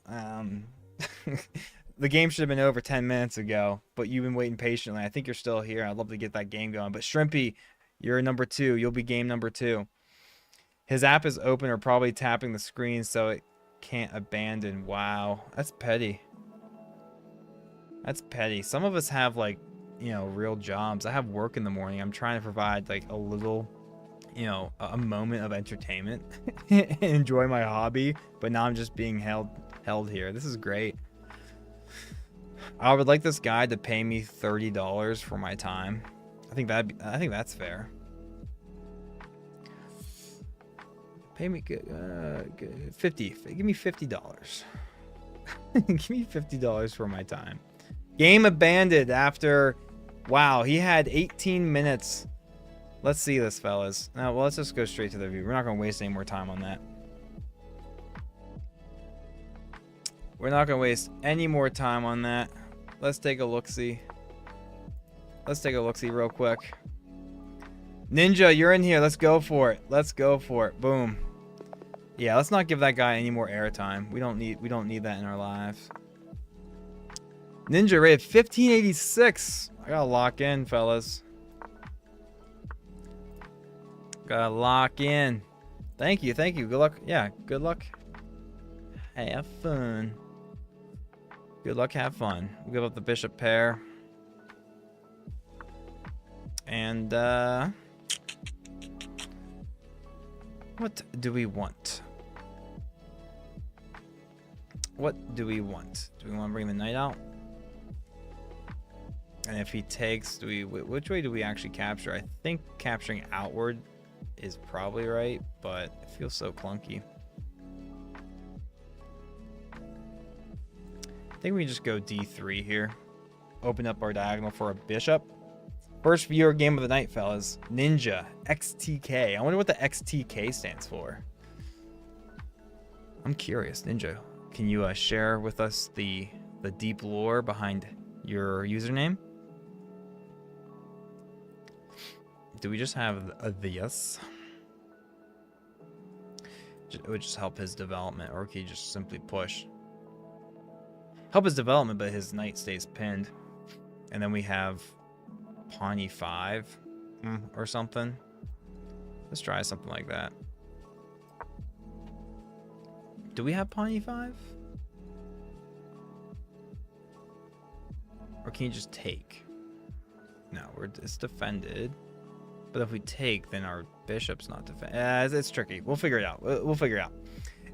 the game should have been over 10 minutes ago, but you've been waiting patiently. I think you're still here. I'd love to get that game going. But Shrimpy, you're number 2. You'll be game number 2. His app is open or probably tapping the screen, so it can't abandon. Wow, that's petty. That's petty. Some of us have, like, you know, real jobs. I have work in the morning. I'm trying to provide, like, a little, you know, a moment of entertainment and enjoy my hobby. But now I'm just being held here. This is great. I would like this guy to pay me $30 for my time. I think that's fair. Pay me good, 50. Give me $50. Give me $50 for my time. Game abandoned after, wow, he had 18 minutes. Let's see this, fellas. Now, well, let's just go straight to the review. We're not going to waste any more time on that. We're not going to waste any more time on that. Let's take a look-see. Let's take a look-see real quick. Ninja, you're in here. Let's go for it. Let's go for it. Boom. Yeah, let's not give that guy any more airtime. We don't need that in our lives. Ninja rated 1586. I gotta lock in, fellas. Gotta lock in. Thank you. Good luck. Yeah, good luck. Have fun. Good luck, have fun. We'll give up the bishop pair. And, what do we want? What do we want? Do we want to bring the knight out? And if he takes, which way do we actually capture? I think capturing outward is probably right, but it feels so clunky. I think we just go d3 here. Open up our diagonal for a bishop. First viewer game of the night, fellas. Ninja XTK. I wonder what the XTK stands for. I'm curious. Ninja, can you share with us the deep lore behind your username? Do we just have a this? It would just help his development, or he just simply push. Help his development, but his knight stays pinned. And then we have pawn e5 or something. Let's try something like that. Do we have pawn e5? Or can you just take? No, it's defended. But if we take, then our bishop's not defended. It's tricky. We'll figure it out. We'll figure it out.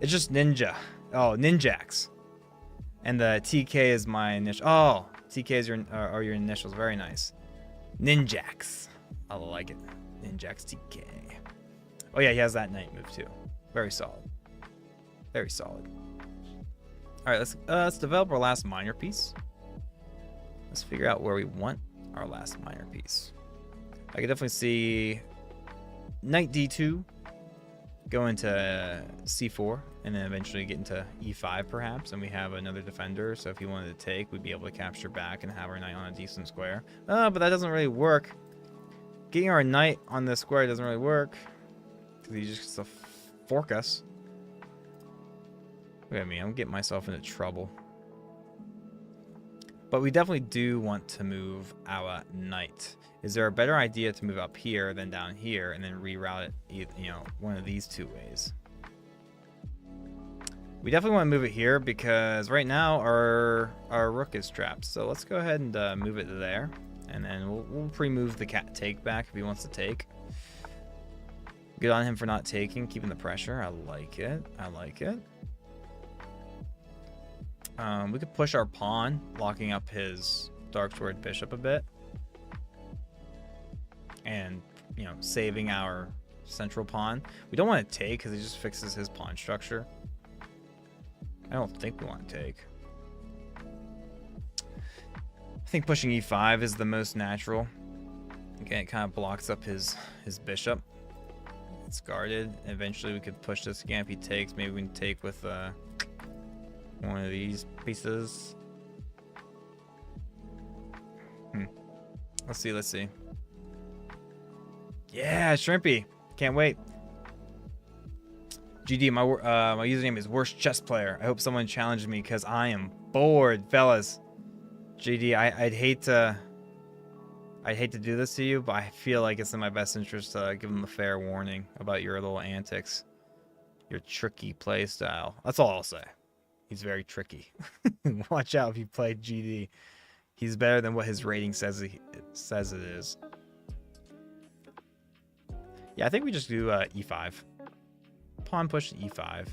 It's just ninja. Oh, ninjax. And the TK is my initial. Oh, TK is are your initials. Very nice. Ninjax. I like it. Ninjax TK. Oh yeah, he has that knight move too. Very solid. Very solid. All right, let's develop our last minor piece. Let's figure out where we want our last minor piece. I can definitely see knight d2, go into c4, and then eventually get into e5 perhaps, and we have another defender, so if he wanted to take, we'd be able to capture back and have our knight on a decent square. But that doesn't really work. Getting our knight on this square doesn't really work, because he just gets to fork us. Look at me, I'm getting myself into trouble. But we definitely do want to move our knight. Is there a better idea to move up here than down here and then reroute it, one of these two ways? We definitely want to move it here because right now our rook is trapped. So let's go ahead and move it there, and then we'll pre-move the cat take back if he wants to take. Good on him for not taking, keeping the pressure. I like it. I like it. We could push our pawn, locking up his dark sword bishop a bit. And, saving our central pawn. We don't want to take because it just fixes his pawn structure. I don't think we want to take. I think pushing e5 is the most natural. Again, it kind of blocks up his bishop. It's guarded. Eventually we could push this again if he takes. Maybe we can take with one of these pieces. Let's see. Yeah, Shrimpy. Can't wait. GD, my username is worst chess player. I hope someone challenges me because I am bored, fellas. GD, I'd hate to do this to you, but I feel like it's in my best interest to give them a fair warning about your little antics, your tricky play style. That's all I'll say. He's very tricky. Watch out if you play GD. He's better than what his rating says it is. Yeah, I think we just do e5. Pawn push to e5.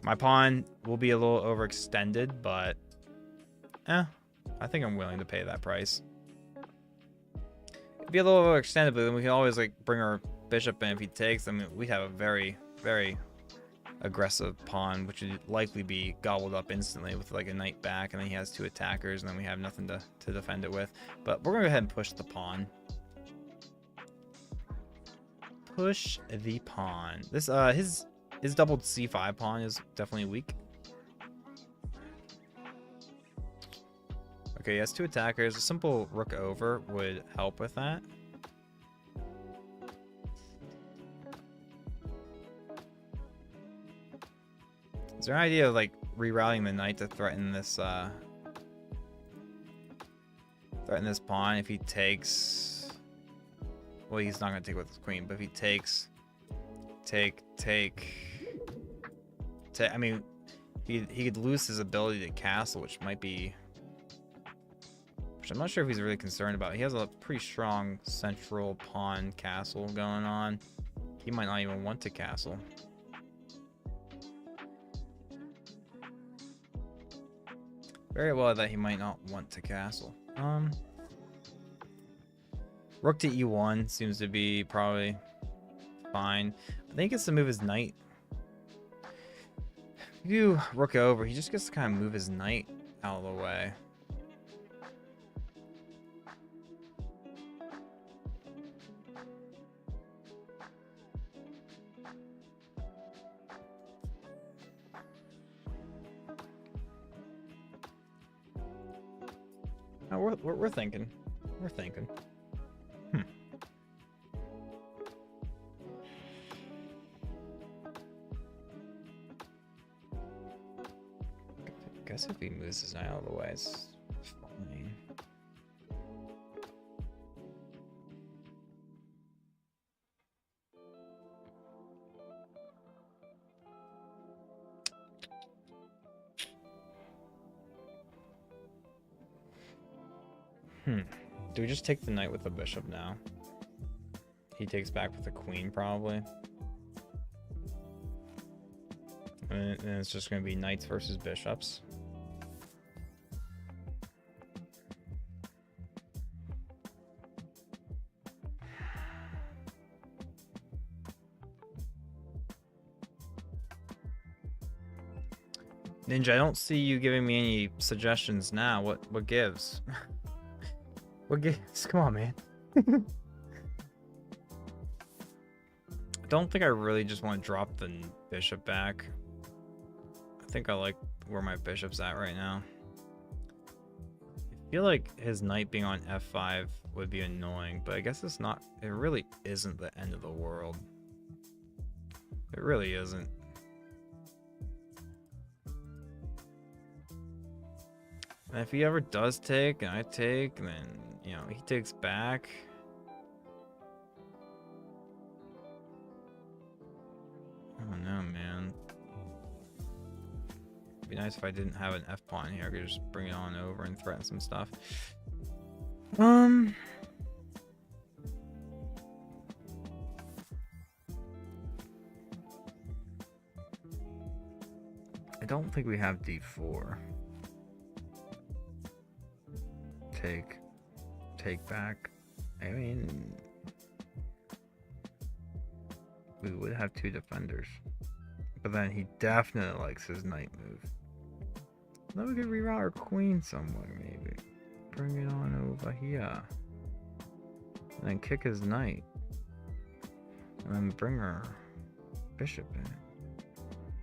My pawn will be a little overextended, but I think I'm willing to pay that price. It'd be a little overextended, but then we can always bring our bishop in if he takes. I mean, we have a very, very aggressive pawn, which would likely be gobbled up instantly with a knight back, and then he has two attackers, and then we have nothing to defend it with. But we're gonna go ahead and push the pawn. Push the pawn. This his doubled c5 pawn is definitely weak. Okay, he has two attackers. A simple rook over would help with that. Is there an idea of rerouting the knight to threaten this pawn if he takes? Well, he's not gonna take with his queen, but if he takes, take. I mean, he could lose his ability to castle, which might be. Which I'm not sure if he's really concerned about. He has a pretty strong central pawn castle going on. He might not even want to castle. Very well that he might not want to castle. Rook to e1 seems to be probably fine. I think he gets to move his knight. If you do rook over, he just gets to kind of move his knight out of the way. No, we're thinking. We're thinking. guess if he moves his knight out of the way, it's fine. Do we just take the knight with the bishop now? He takes back with the queen, probably. And it's just going to be knights versus bishops. Ninja, I don't see you giving me any suggestions now. What gives? What gives? Come on, man. I don't think I really just want to drop the bishop back. I think I like where my bishop's at right now. I feel like his knight being on f5 would be annoying, but I guess it's not. It really isn't the end of the world. It really isn't. And if he ever does take and I take, then, you know, he takes back. I don't know, man. It'd be nice if I didn't have an F pawn here. I could just bring it on over and threaten some stuff. I don't think we have D4. Take back. I mean, we would have two defenders, but then he definitely likes his knight move. Then we could reroute our queen somewhere, maybe. Bring it on over here, and then kick his knight, and then bring our bishop in.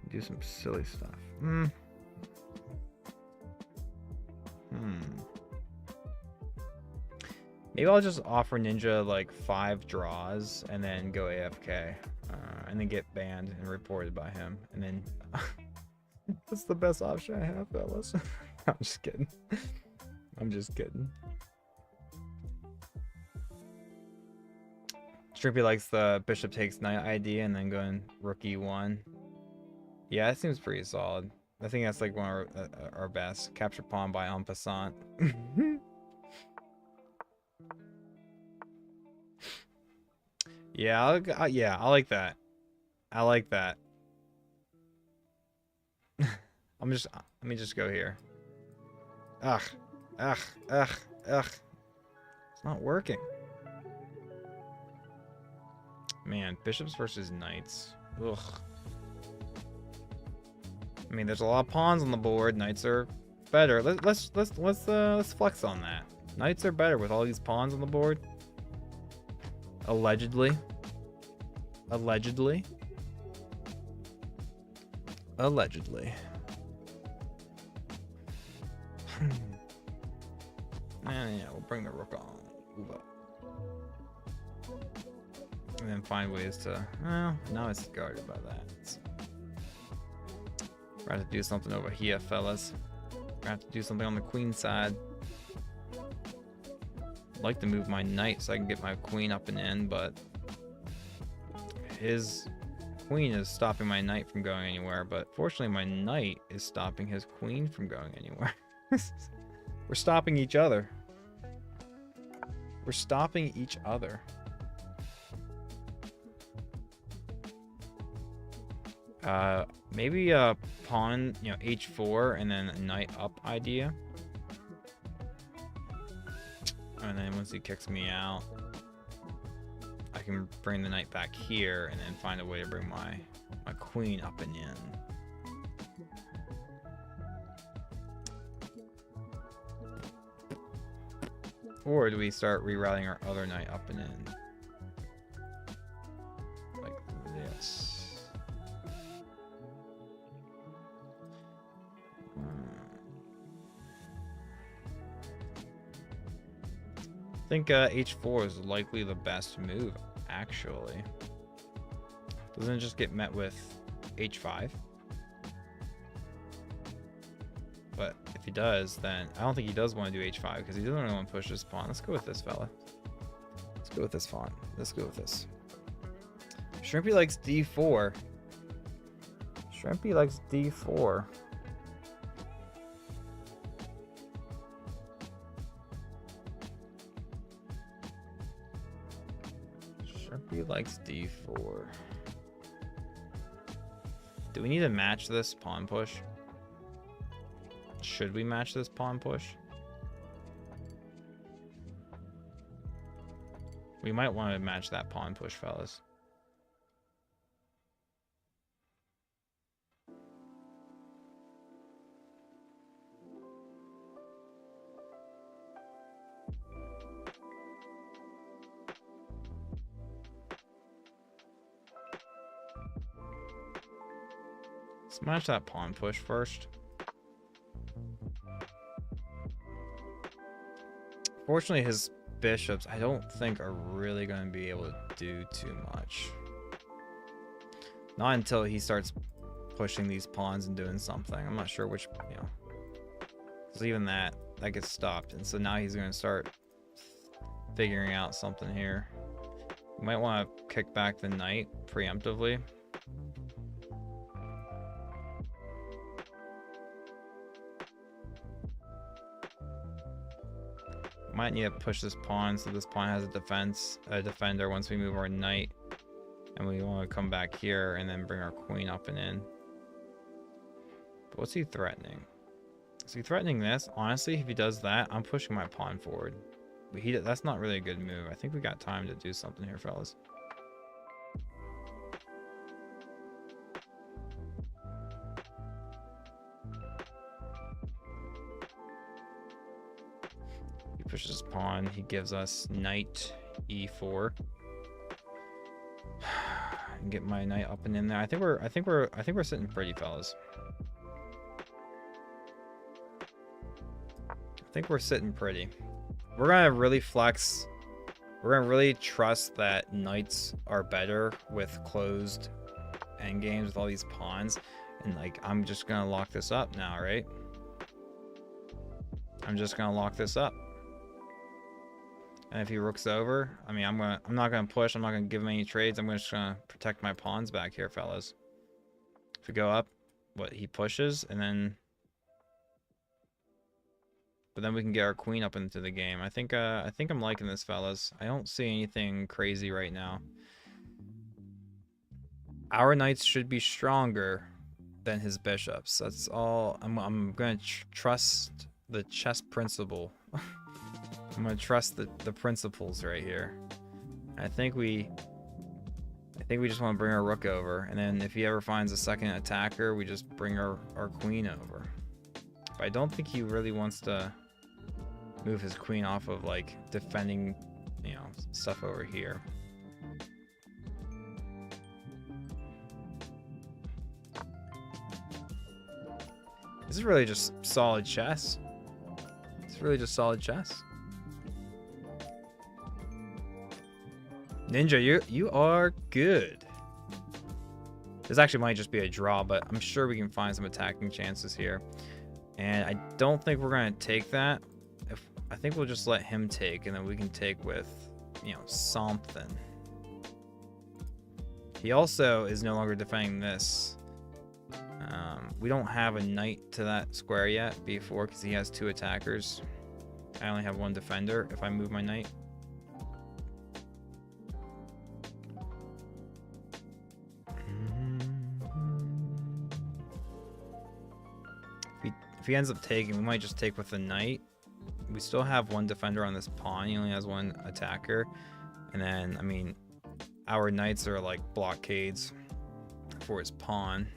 Do some silly stuff. Maybe I'll just offer Ninja like 5 draws and then go AFK, and then get banned and reported by him, and then that's the best option I have, fellas. I'm just kidding. I'm just kidding. Strippy likes the bishop takes knight idea and then going rook e1. Yeah, that seems pretty solid. I think that's like one of our best. Capture pawn by en passant. Yeah, I like that. I like that. Let me just go here. Ugh. It's not working. Man, bishops versus knights. Ugh. I mean, there's a lot of pawns on the board. Knights are better. Let's flex on that. Knights are better with all these pawns on the board. Allegedly. And yeah, we'll bring the rook on. Move up. And then find ways to... Well, now it's guarded by that. So. We're going to have to do something over here, fellas. We're going to have to do something on the queen side. I'd like to move my knight so I can get my queen up and in, but his queen is stopping my knight from going anywhere. But fortunately, my knight is stopping his queen from going anywhere. We're stopping each other. We're stopping each other. Maybe a pawn, you know, h4 and then a knight up idea. And then once he kicks me out, I can bring the knight back here and then find a way to bring my queen up and in. Or do we start rerouting our other knight up and in? Like this. I think h4 is likely the best move, actually. Doesn't it just get met with h5? But does, then I don't think he does want to do h5 because he doesn't really want to push this pawn. Let's go with this fella. Let's go with this pawn. Let's go with this. Shrimpy likes d4. Shrimpy likes d4. Shrimpy likes d4. Do we need to match this pawn push? Should we match this pawn push? We might want to match that pawn push, fellas. Let's match that pawn push first. Fortunately, his bishops, I don't think, are really going to be able to do too much. Not until he starts pushing these pawns and doing something. I'm not sure which, you know. Because even that gets stopped. And so now he's going to start figuring out something here. You might want to kick back the knight preemptively. Might need to push this pawn so this pawn has a defender once we move our knight. And we want to come back here and then bring our queen up and in. But what's he threatening? Is he threatening this? Honestly, if he does that, I'm pushing my pawn forward. But that's not really a good move. I think we got time to do something here, fellas. He pushes his pawn. He gives us knight e4. And get my knight up and in there. I think we're sitting pretty, fellas. I think we're sitting pretty. We're gonna really flex. We're gonna really trust that knights are better with closed endgames with all these pawns. And like, I'm just gonna lock this up now, right? I'm just gonna lock this up. And if he rooks over, I mean, I'm not gonna push. I'm not gonna give him any trades. I'm just gonna protect my pawns back here, fellas. If we go up, what he pushes, and then, but then we can get our queen up into the game. I think I'm liking this, fellas. I don't see anything crazy right now. Our knights should be stronger than his bishops. That's all. I'm gonna trust the chess principle. I'm gonna trust the principles right here. I think we just want to bring our rook over, and then if he ever finds a second attacker, we just bring our queen over. But I don't think he really wants to move his queen off of like defending, you know, stuff over here. This is really just solid chess. It's really just solid chess. Ninja, you are good. This actually might just be a draw, but I'm sure we can find some attacking chances here. And I don't think we're gonna take that. I think we'll just let him take, and then we can take with, you know, something. He also is no longer defending this. We don't have a knight to that square yet, b4, because he has 2 attackers. I only have 1 defender if I move my knight. If he ends up taking, we might just take with the knight. We still have 1 defender on this pawn. He only has 1 attacker. And then, I mean, our knights are like blockades for his pawn.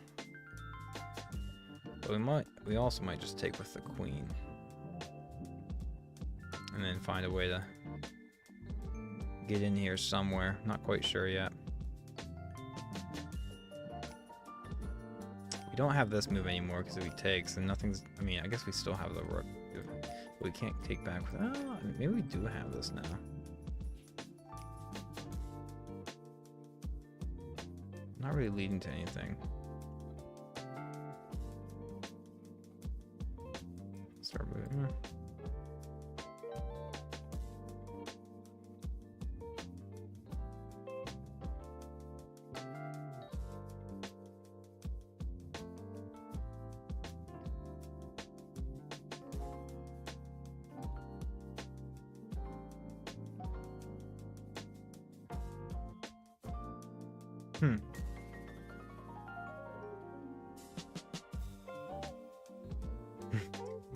But we also might just take with the queen. And then find a way to get in here somewhere. Not quite sure yet. We don't have this move anymore because if he takes, and nothing's, I mean, I guess we still have the rook. We can't take back with, oh, maybe we do have this now. Not really leading to anything. Start moving.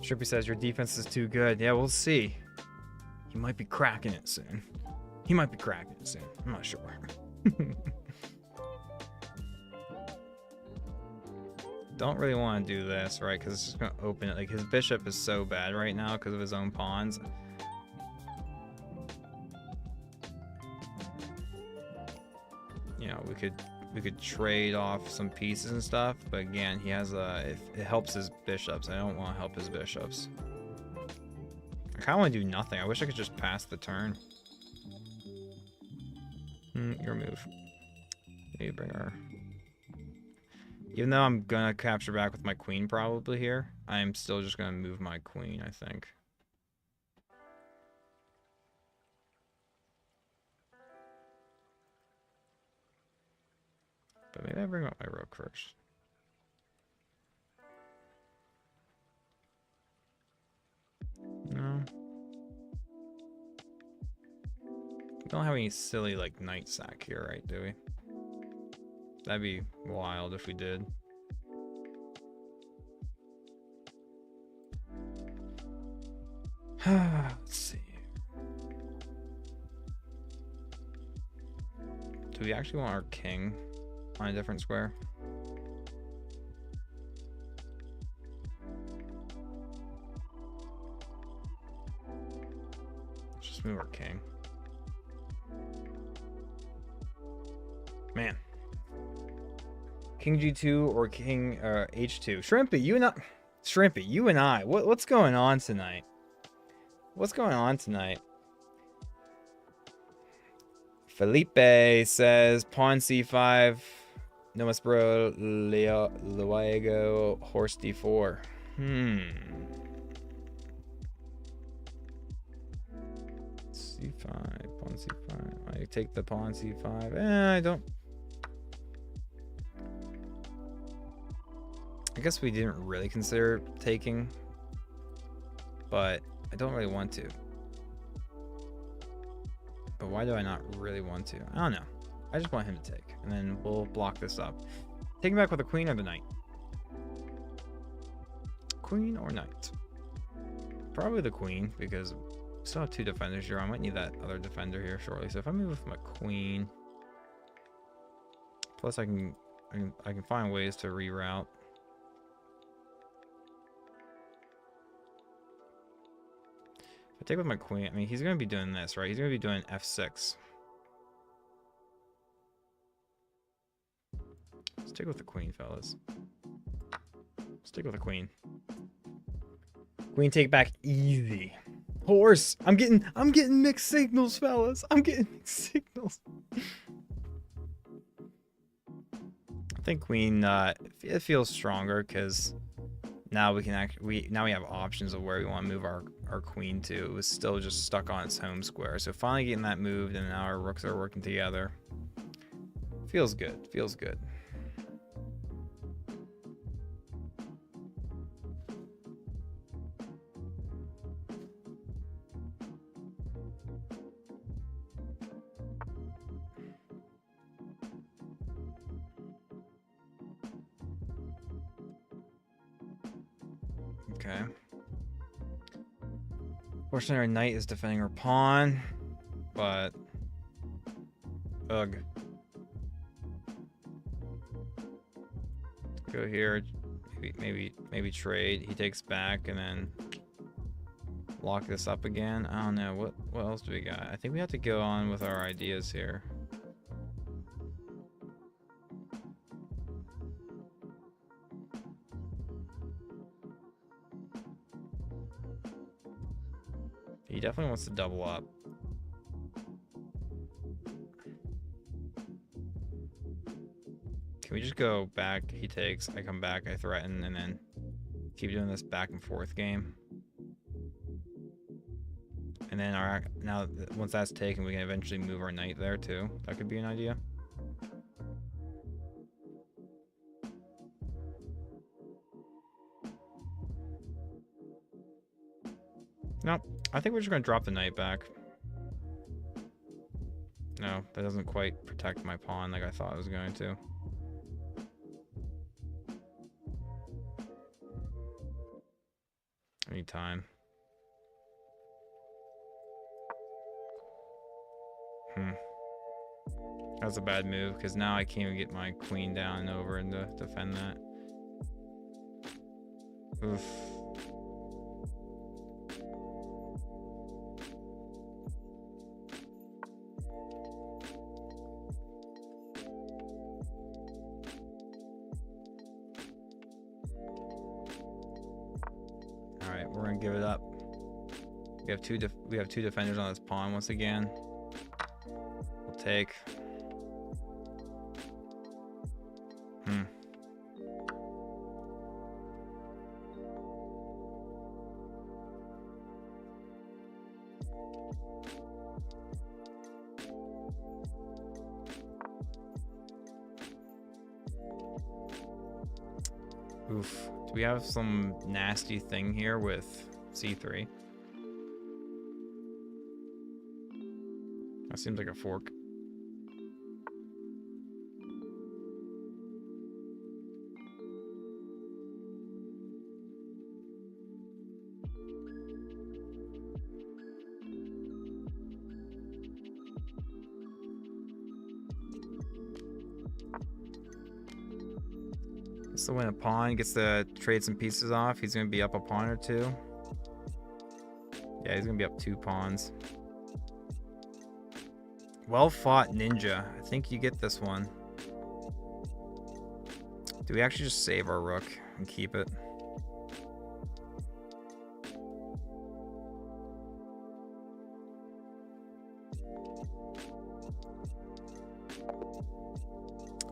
Strippy says your defense is too good. Yeah, we'll see. He might be cracking it soon. He might be cracking it soon. I'm not sure. Don't really want to do this, right? Because it's just going to open it. Like, his bishop is so bad right now because of his own pawns. You know, we could trade off some pieces and stuff, but again, he has it helps his bishops. I don't want to help his bishops. I kind of want to do nothing. I wish I could just pass the turn. Your move. Maybe bring our... Even though I'm gonna capture back with my queen probably here, I'm still just gonna move my queen, I think. But maybe I bring up my rook first. No. We don't have any silly, like, knight sack here, right, do we? That'd be wild if we did. Let's see. Do we actually want our king on a different square? Let's just move our king. Man. King G2 or King H2. Shrimpy, you and I. What's going on tonight? What's going on tonight? Felipe says pawn C5. No mas bro. Luego horse D4. C5. Pawn C5. I take the pawn C5. I don't. I guess we didn't really consider taking, but I don't really want to. But why do I not really want to? I don't know. I just want him to take, and then we'll block this up. Taking back with the queen or the knight? Queen or knight? Probably the queen, because we still have two defenders here. I might need that other defender here shortly. So if I move with my queen, plus I can find ways to reroute. I take with my queen. I mean, he's going to be doing this, right? He's going to be doing F6. Stick with the queen, fellas. Stick with the queen. Queen take back easy. Horse. I'm getting mixed signals, fellas. I'm getting mixed signals. I think queen it feels stronger because now we can now we have options of where we want to move our queen to. It was still just stuck on its home square. So finally getting that moved, and now our rooks are working together. Feels good. Feels good. Okay. Fortunately, our knight is defending her pawn, but ugh. Go here, maybe trade. He takes back and then lock this up again. I don't know what else do we got. I think we have to go on with our ideas here. He definitely wants to double up. Can we just go back? He takes, I come back, I threaten, and then keep doing this back and forth game. And then once that's taken, we can eventually move our knight there too. That could be an idea. No, I think we're just gonna drop the knight back. No, that doesn't quite protect my pawn like I thought it was going to. I need time. That's a bad move, because now I can't even get my queen down and over and to defend that. Oof. Alright, we're gonna give it up. We have two defenders on this pawn once again. We'll take. Oof. Do we have some nasty thing here with c3? That seems like a fork. Gets to win a pawn, gets to trade some pieces off. He's going to be up a pawn or two. Yeah, he's going to be up 2 pawns. Well fought, Ninja. I think you get this one. Do we actually just save our rook and keep it?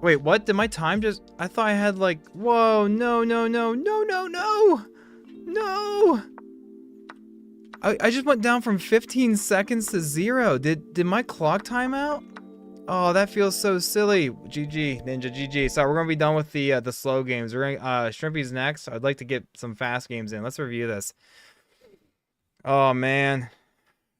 Wait, what? Did my time just... I thought I had like... Whoa, no. I just went down from 15 seconds to 0. Did my clock time out? Oh, that feels so silly. GG, Ninja, GG. So we're going to be done with the slow games. We're going Shrimpy's next. I'd like to get some fast games in. Let's review this. Oh, man.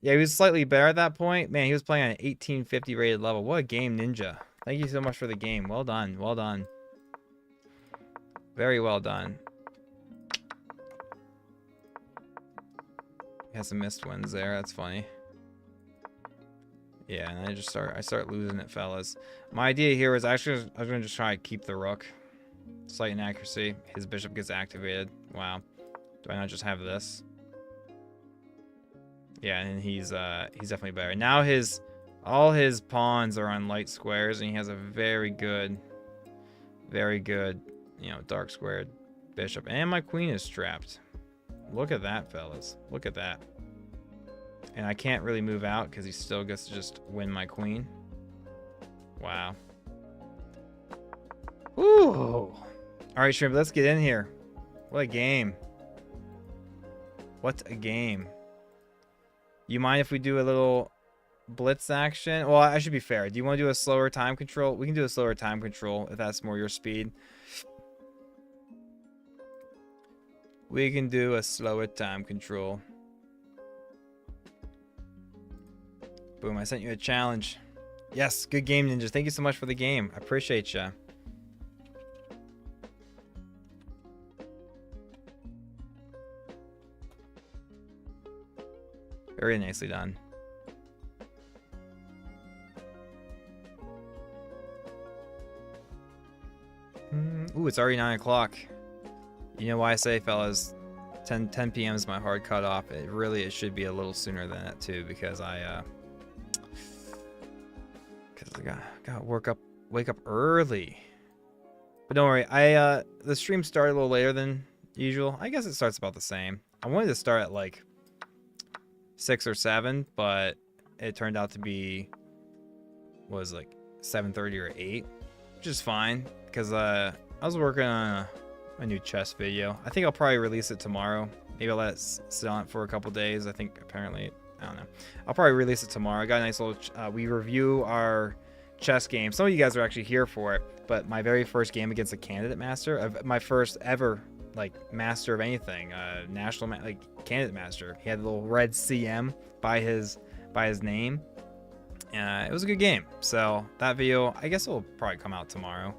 Yeah, he was slightly better at that point. Man, he was playing on an 1850 rated level. What a game, Ninja. Thank you so much for the game. Well done. Well done. Very well done. Has some missed wins there. That's funny. Yeah, and I start losing it, fellas. My idea here was actually I was going to just try to keep the rook. Slight inaccuracy. His bishop gets activated. Wow. Do I not just have this? Yeah, and he's definitely better. Now all his pawns are on light squares, and he has a very good, dark squared bishop. And my queen is trapped. Look at that, fellas. Look at that. And I can't really move out because he still gets to just win my queen. Wow. Ooh. All right, Shrimp, let's get in here. What a game. What a game. You mind if we do a little blitz action? Well, I should be fair. Do you want to do a slower time control? We can do a slower time control if that's more your speed. We can do a slower time control. Boom, I sent you a challenge. Yes, good game, Ninjas. Thank you so much for the game. I appreciate ya. Very nicely done. Ooh, it's already 9 o'clock. You know why I say, fellas, 10 p.m. is my hard cutoff. It should be a little sooner than that too, because I got wake up early. But don't worry, the stream started a little later than usual. I guess it starts about the same. I wanted to start at like 6 or 7, but it turned out to be like 7:30 or 8, which is fine because I was working on a new chess video. I think I'll probably release it tomorrow Maybe I'll let it sit on it for a couple days. I think apparently, I don't know. I'll probably release it tomorrow. I got a nice little, we review our chess game. Some of you guys are actually here for it, but my very first game against a candidate master, my first ever like master of anything, national like candidate master. He had a little red CM by his name. It was a good game. So that video, I guess, will probably come out tomorrow.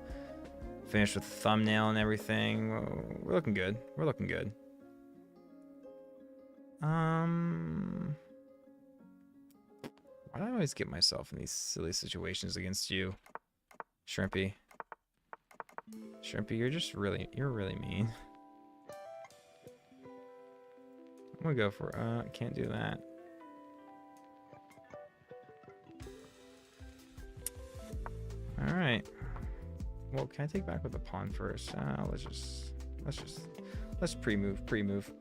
Finished with thumbnail and everything. We're looking good. We're looking good. Why do I always get myself in these silly situations against you, Shrimpy? Shrimpy, you're really mean. I'm gonna go for, can't do that. All right. Well, can I take back with the pawn first? Let's pre-move.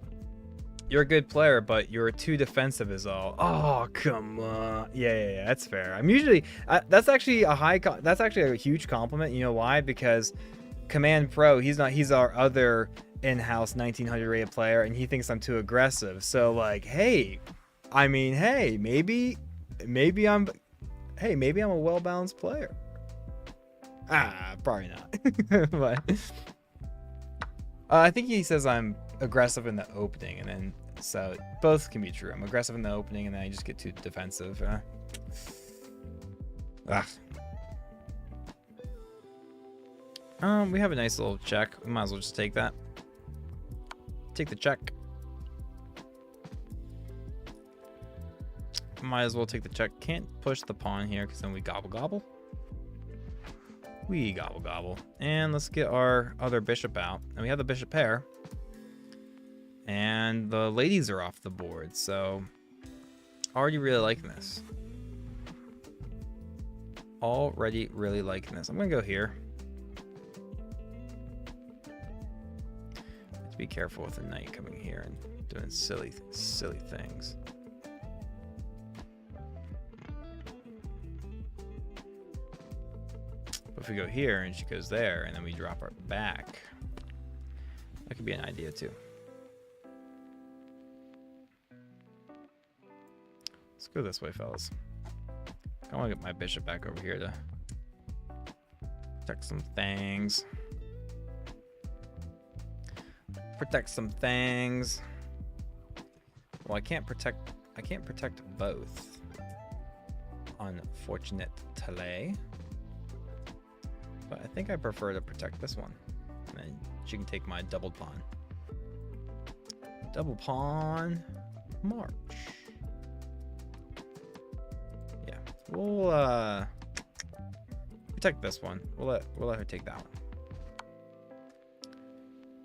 You're a good player, but you're too defensive is all. Oh, come on. Yeah, that's fair. I'm usually, that's actually a huge compliment. You know why? Because Command Pro, he's our other in-house 1900 rated player, and he thinks I'm too aggressive. So like, hey, maybe I'm a well-balanced player. Probably not. But I think he says I'm aggressive in the opening, and then so both can be true. I'm aggressive in the opening, and then I just get too defensive. We have a nice little check. We might as well just take that. Take the check. Might as well take the check. Can't push the pawn here because then we gobble. We gobble. And let's get our other bishop out. And we have the bishop pair. And the ladies are off the board. So already really liking this. Already really liking this. I'm going to go here. Have to be careful with the knight coming here and doing silly things. If we go here and she goes there and then we drop our back, that could be an idea too. Let's go this way, fellas. I want to get my bishop back over here to protect some things. Well, I can't protect both. Unfortunately. But I think I prefer to protect this one. And then she can take my double pawn. Double pawn march. Yeah. We'll protect this one. We'll let her take that one.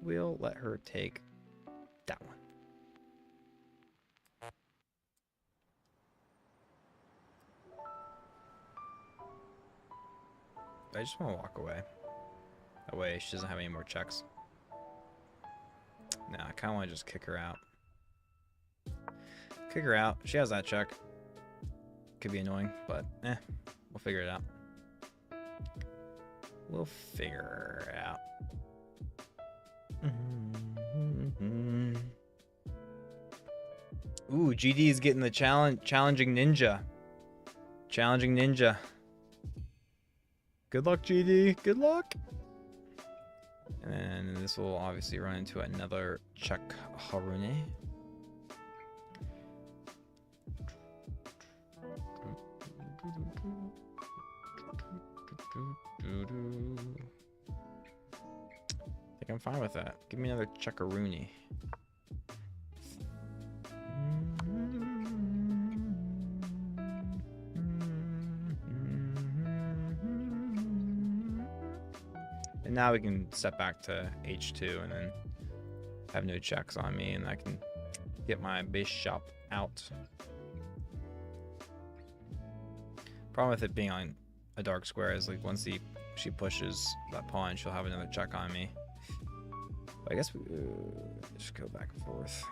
We'll let her take that one. I just want to walk away. That way she doesn't have any more checks. Nah, I kind of want to just kick her out. Kick her out. She has that check. Could be annoying, but we'll figure it out. We'll figure it out. Ooh, GD's getting the challenging ninja. Challenging ninja. Good luck, GD. Good luck. And then this will obviously run into another check Harune. I think I'm fine with that. Give me another checkaroonie. And now we can step back to H2 and then have no checks on me, and I can get my bishop out. Problem with it being on a dark square is like once she pushes that pawn, she'll have another check on me. But I guess we just go back and forth.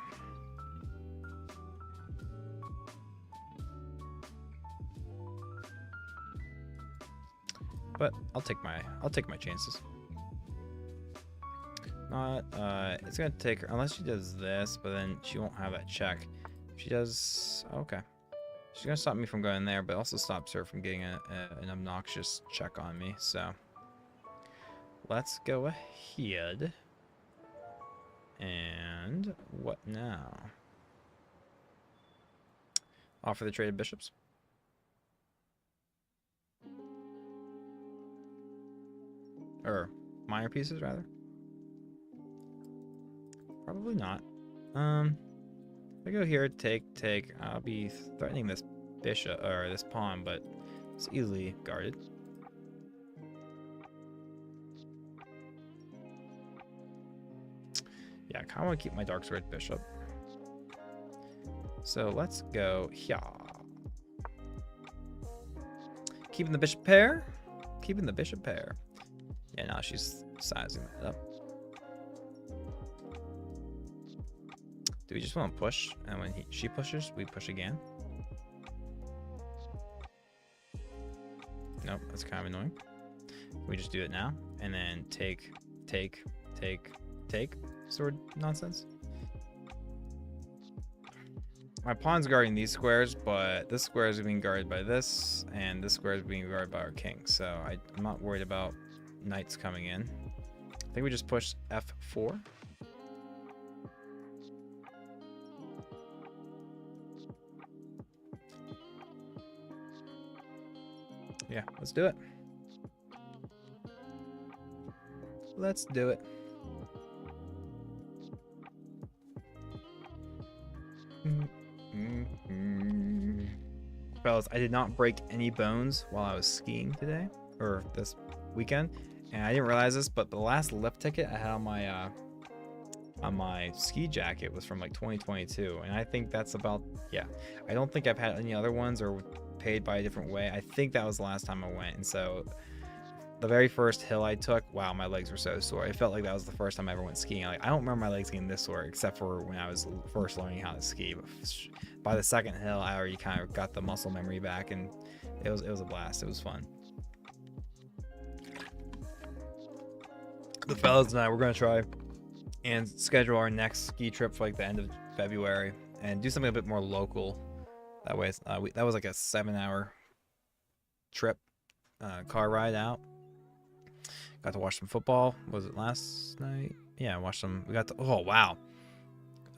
But I'll take my chances. not. It's gonna take her, unless she does this, but then she won't have that check. If she does, okay. She's gonna stop me from going there, but also stops her from getting an obnoxious check on me, so. Let's go ahead. And what now? Offer the traded bishops. Or minor pieces, rather. Probably not. If I go here, take. I'll be threatening this bishop or this pawn, but it's easily guarded. Yeah, I kind of want to keep my dark sword bishop. So let's go here. Keeping the bishop pair. Keeping the bishop pair. Yeah, now she's sizing that up. Do we just want to push? And when she pushes, we push again? Nope, that's kind of annoying. We just do it now. And then take. Sword nonsense. My pawn's guarding these squares, but this square is being guarded by this, and this square is being guarded by our king. So I'm not worried about knights coming in. I think we just push F4. Yeah, let's do it. Let's do it. Fellas, I did not break any bones while I was skiing today, or this weekend, and I didn't realize this, but the last lift ticket I had on my ski jacket was from like 2022, and I think that's about, yeah, I don't think I've had any other ones or paid by a different way. I think that was the last time I went, and so the very first hill I took, wow, my legs were so sore. I felt like that was the first time I ever went skiing. Like, I don't remember my legs getting this sore except for when I was first learning how to ski. But by the second hill, I already kind of got the muscle memory back, and it was a blast. It was fun. The fellas and I, we're gonna try and schedule our next ski trip for like the end of February and do something a bit more local. That way, that was like a 7-hour trip, car ride out. Got to watch some football. Was it last night? Yeah, I watched some. We got to. Oh wow.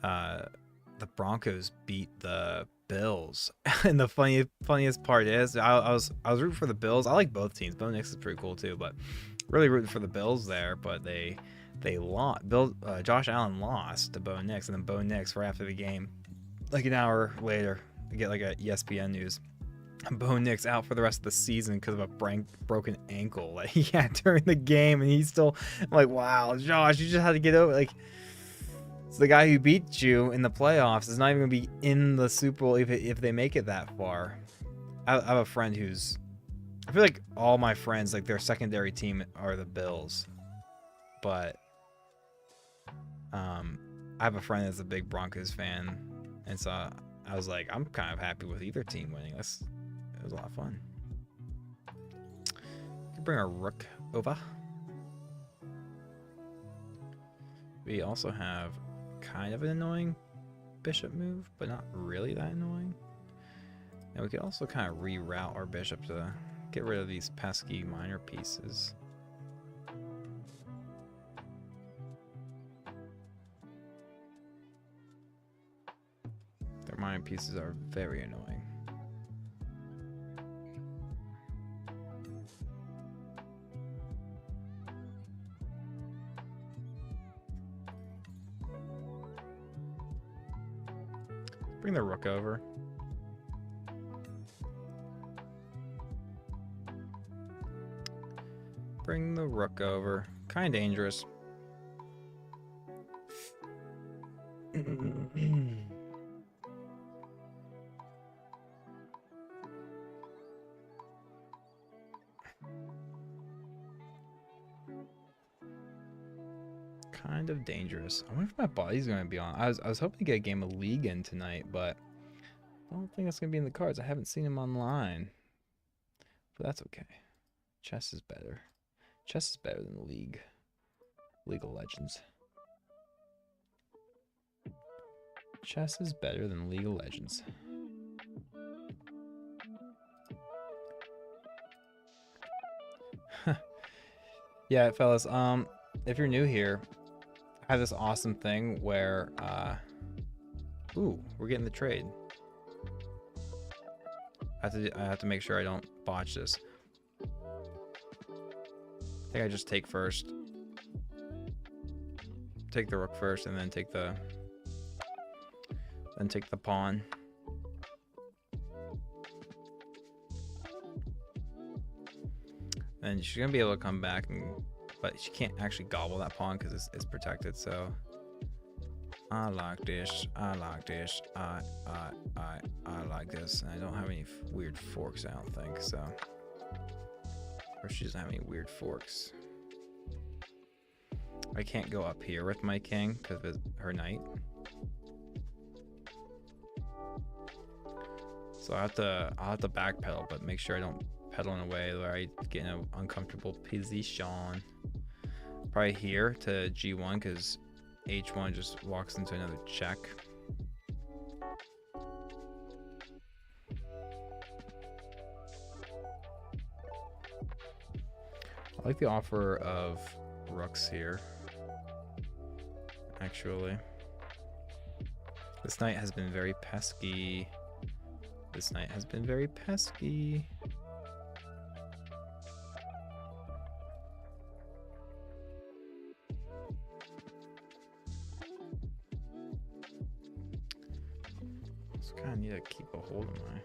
The Broncos beat the Bills, and the funniest part is I was rooting for the Bills. I like both teams. Bo Nix is pretty cool too, but really rooting for the Bills there. But they lost. Josh Allen lost to Bo Nix, and then Bo Nix right after the game, like an hour later, to get like a ESPN news. Bo Nix out for the rest of the season because of a broken ankle that he had during the game, and he's still, I'm like, wow, Josh, you just had to get over. Like, it's the guy who beat you in the playoffs is not even gonna be in the Super Bowl if they make it that far. I have a friend who's, I feel like all my friends, like their secondary team are the Bills, but I have a friend that's a big Broncos fan, and so I was like, I'm kind of happy with either team winning. It was a lot of fun. Bring our rook over. We also have kind of an annoying bishop move, but not really that annoying. And we could also kind of reroute our bishop to get rid of these pesky minor pieces. Their minor pieces are very annoying. Bring the rook over. Bring the rook over. Kind of dangerous. Kind of dangerous. I wonder if my body's going to be on. I was hoping to get a game of League in tonight, but I don't think that's going to be in the cards. I haven't seen him online. But that's okay. Chess is better. Chess is better than League. League of Legends. Chess is better than League of Legends. Yeah, fellas, if you're new here, I have this awesome thing where, ooh, we're getting the trade. I have to make sure I don't botch this. I think I just take first. Take the rook first, and then take the pawn. And she's gonna be able to come back, but she can't actually gobble that pawn because it's protected. So I like this. I like this. I like this. And I don't have any weird forks. I don't think so. Or she doesn't have any weird forks. I can't go up here with my king because of her knight. So I'll have to backpedal, but make sure I don't pedal in a way where I get in an uncomfortable position. Probably here to G1 because H1 just walks into another check. I like the offer of rooks here. Actually, this knight has been very pesky. This knight has been very pesky. Just kind of need to keep a hold of my.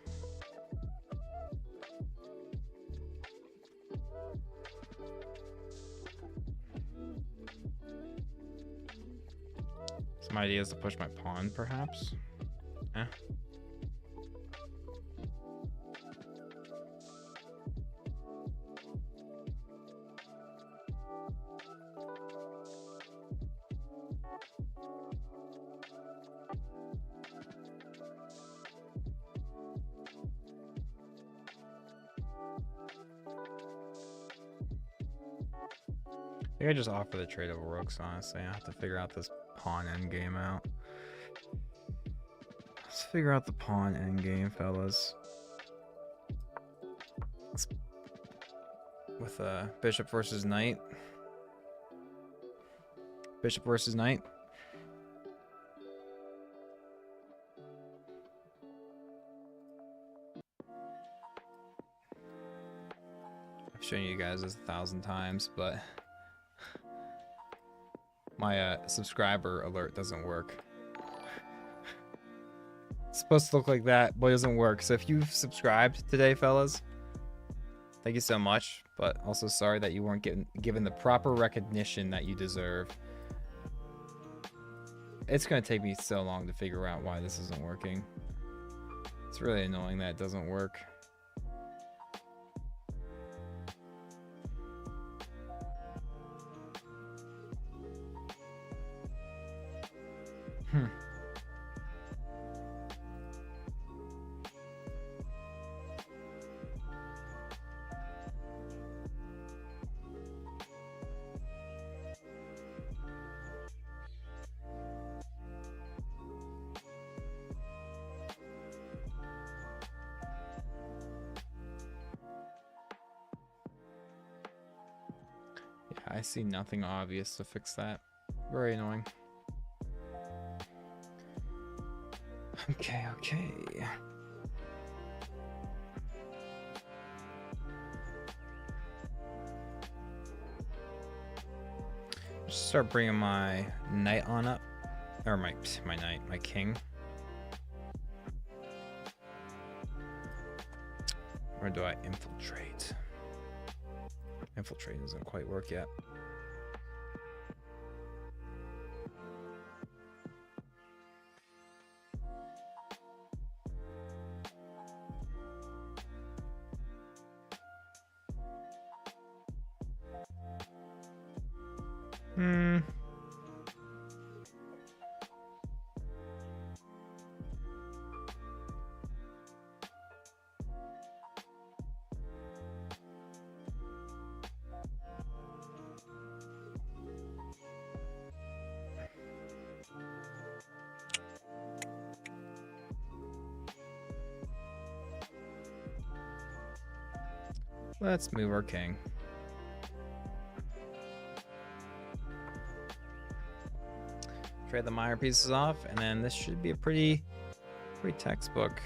Some ideas to push my pawn, perhaps. Eh. I think I just offer the trade of rooks, honestly. I have to figure out this pawn endgame out. Let's figure out the pawn endgame, fellas. With bishop versus knight. Bishop versus knight. I've shown you guys this 1,000 times, but my subscriber alert doesn't work. It's supposed to look like that, but it doesn't work. So if you've subscribed today, fellas, thank you so much. But also sorry that you weren't given the proper recognition that you deserve. It's going to take me so long to figure out why this isn't working. It's really annoying that it doesn't work. I see nothing obvious to fix that. Very annoying. Okay. Just start bringing my knight on up. Or my king. Or do I infiltrate? Infiltrate doesn't quite work yet. Let's move our king. Trade the minor pieces off, and then this should be a pretty textbook.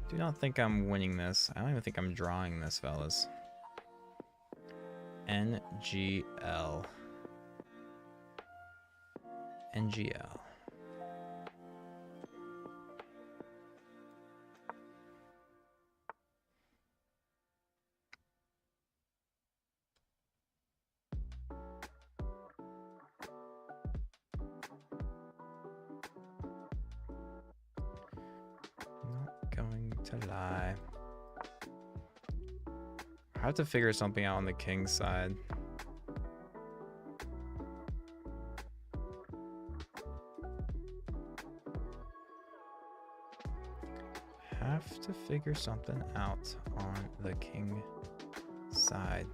Do not think I'm winning this. I don't even think I'm drawing this, fellas. NGL. NGL. Not going to lie. I have to figure something out on the king's side. Have to figure something out on the king side.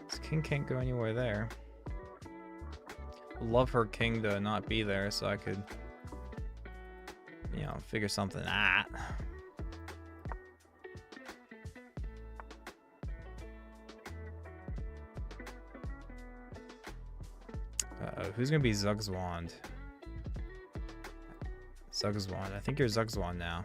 This king can't go anywhere there. Love her king to not be there so I could, you know, figure something out. Who's gonna be Zugzwand? Zugzwand. I think you're Zugzwand now.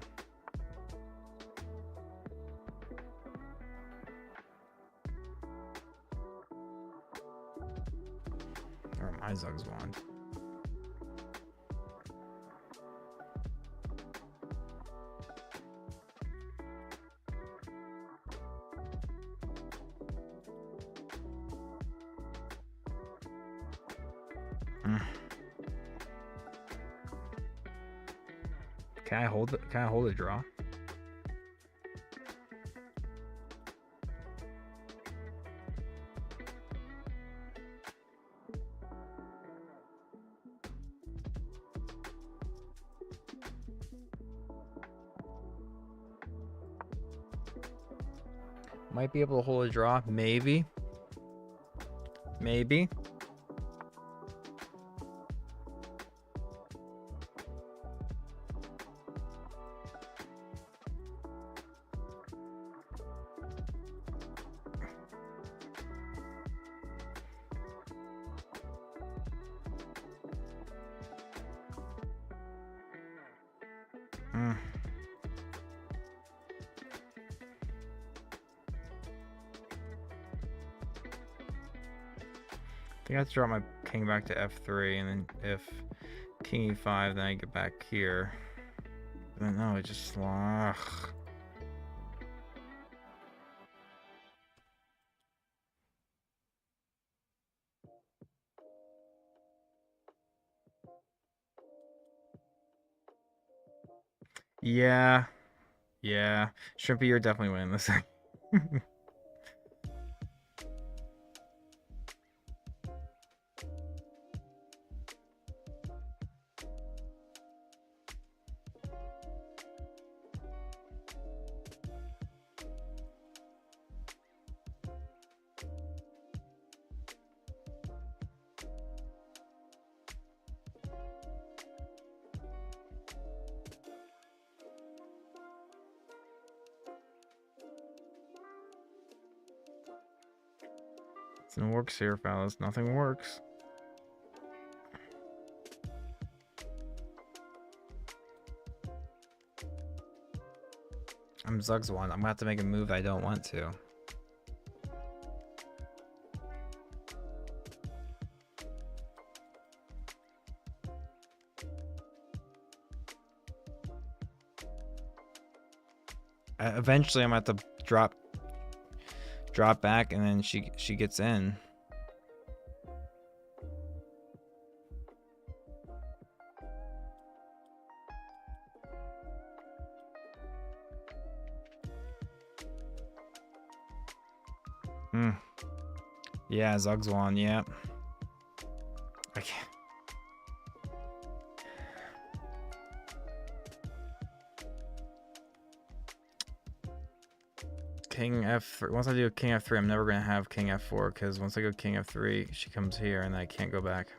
Or am I Zugzwand? Can I hold a draw? Might be able to hold a draw, maybe. Maybe. I think I have to drop my king back to f3, and then if king e5, then I get back here. But no, it just... Ugh. Yeah. Yeah. Shrimpy, you're definitely winning this thing. Nothing works here, fellas. Nothing works. I'm Zugzwand. I'm gonna have to make a move I don't want to. Eventually, I'm gonna have to drop back, and then she gets in. Yeah, Zugzwand, yeah. I can't. king f3. Once I do king f3, I'm never gonna have king f4 because once I go king f3, she comes here and I can't go back.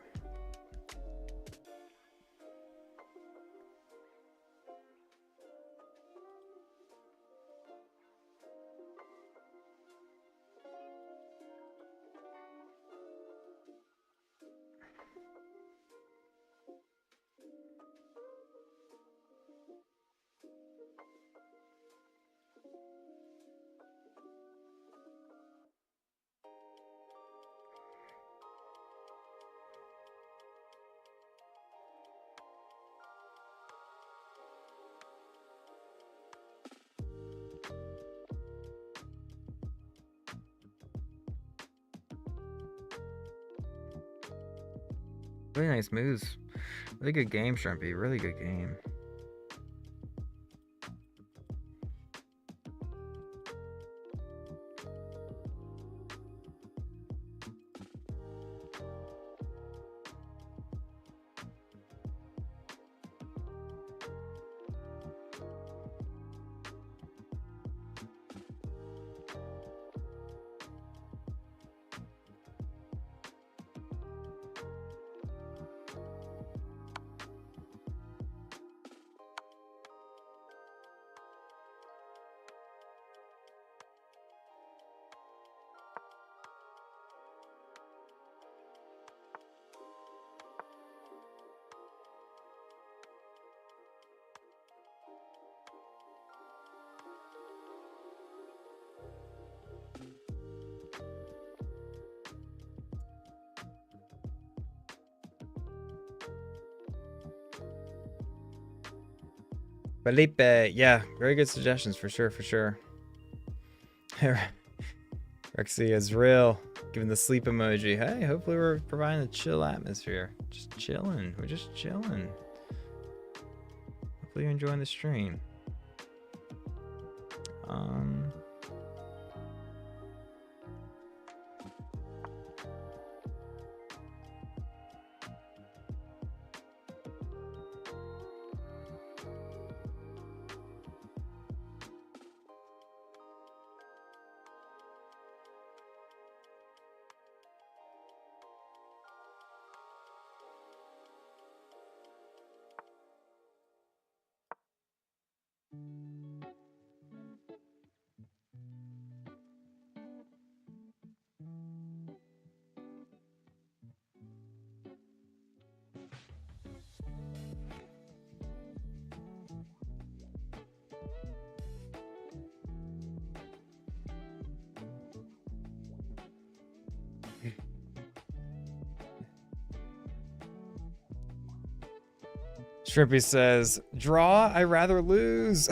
Really nice moves. Really good game, Shrimpy. Really good game. Felipe, yeah, very good suggestions for sure, for sure. Rexy is real, giving the sleep emoji. Hey, hopefully we're providing a chill atmosphere. Just chilling, we're just chilling. Hopefully you're enjoying the stream. Shrimpy says, draw, I rather lose.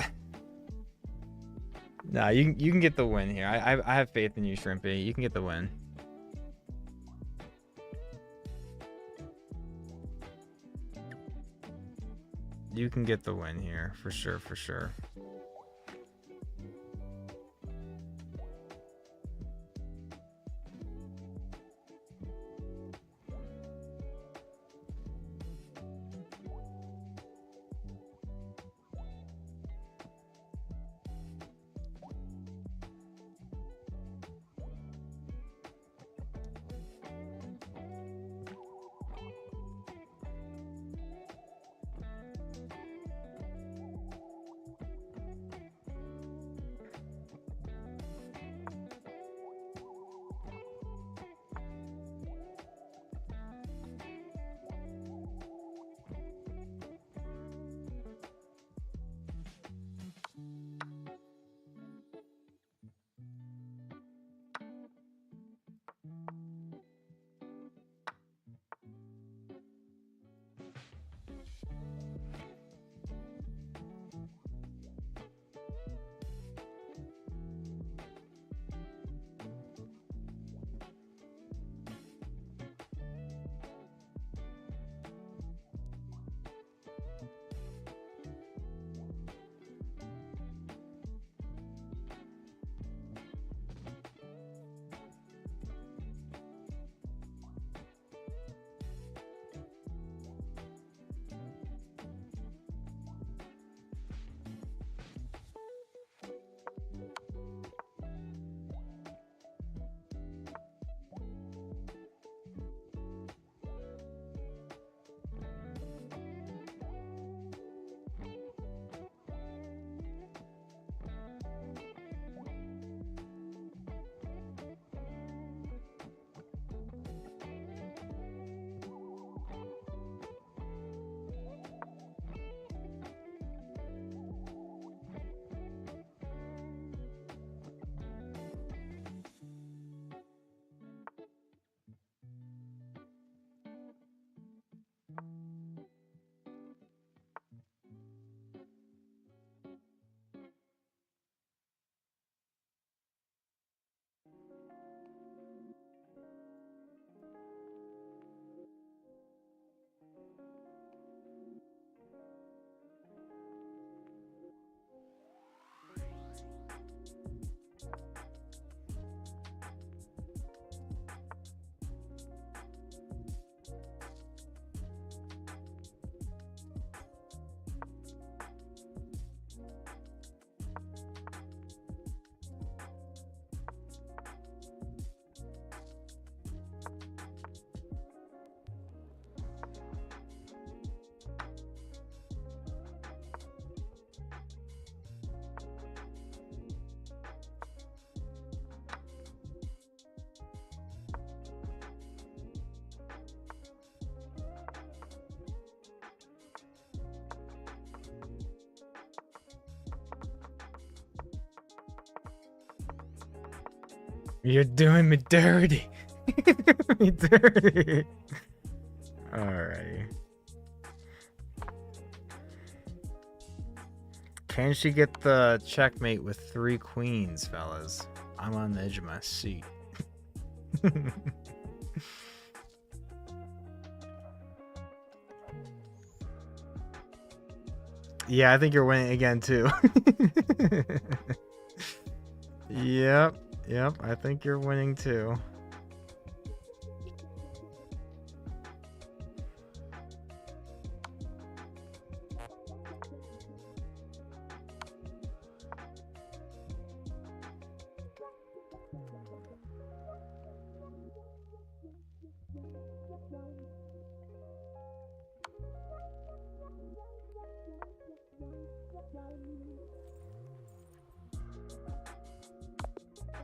Nah, you can get the win here. I have faith in you, Shrimpy. You can get the win. You can get the win here, for sure, for sure. You're doing me dirty. Me dirty. Alrighty. Can she get the checkmate with 3 queens, fellas? I'm on the edge of my seat. Yeah, I think you're winning again too. Yep, I think you're winning too.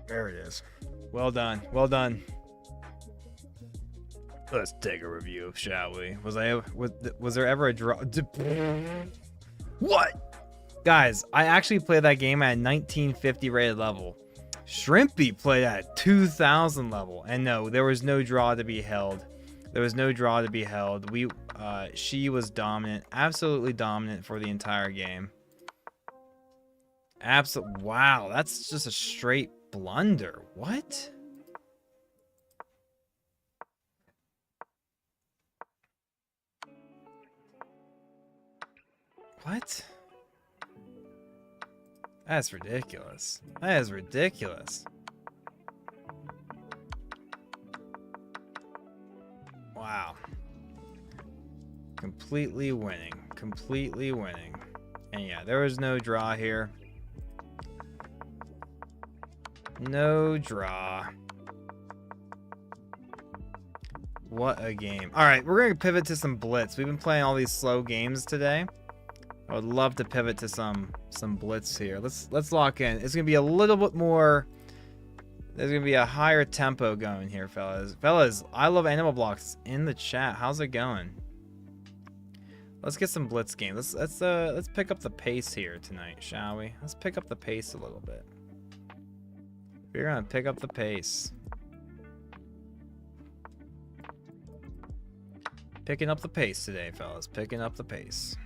There it is. Well done. Well done. Let's take a review, shall we? Was there ever a draw? What? Guys, I actually played that game at 1950 rated level. Shrimpy played at 2000 level. And no, there was no draw to be held. There was no draw to be held. She was dominant. Absolutely dominant for the entire game. Wow, that's just a straight blunder. What? What? That's ridiculous. That is ridiculous. Wow. Completely winning. Completely winning. And yeah, there was no draw here. No draw. What a game. Alright, we're going to pivot to some Blitz. We've been playing all these slow games today. I would love to pivot to some Blitz here. Let's lock in. It's going to be a little bit more... There's going to be a higher tempo going here, fellas. Fellas, I love Animal Blocks in the chat. How's it going? Let's get some Blitz game. Let's pick up the pace here tonight, shall we? Let's pick up the pace a little bit. We're gonna pick up the pace. Picking up the pace today, fellas. Picking up the pace.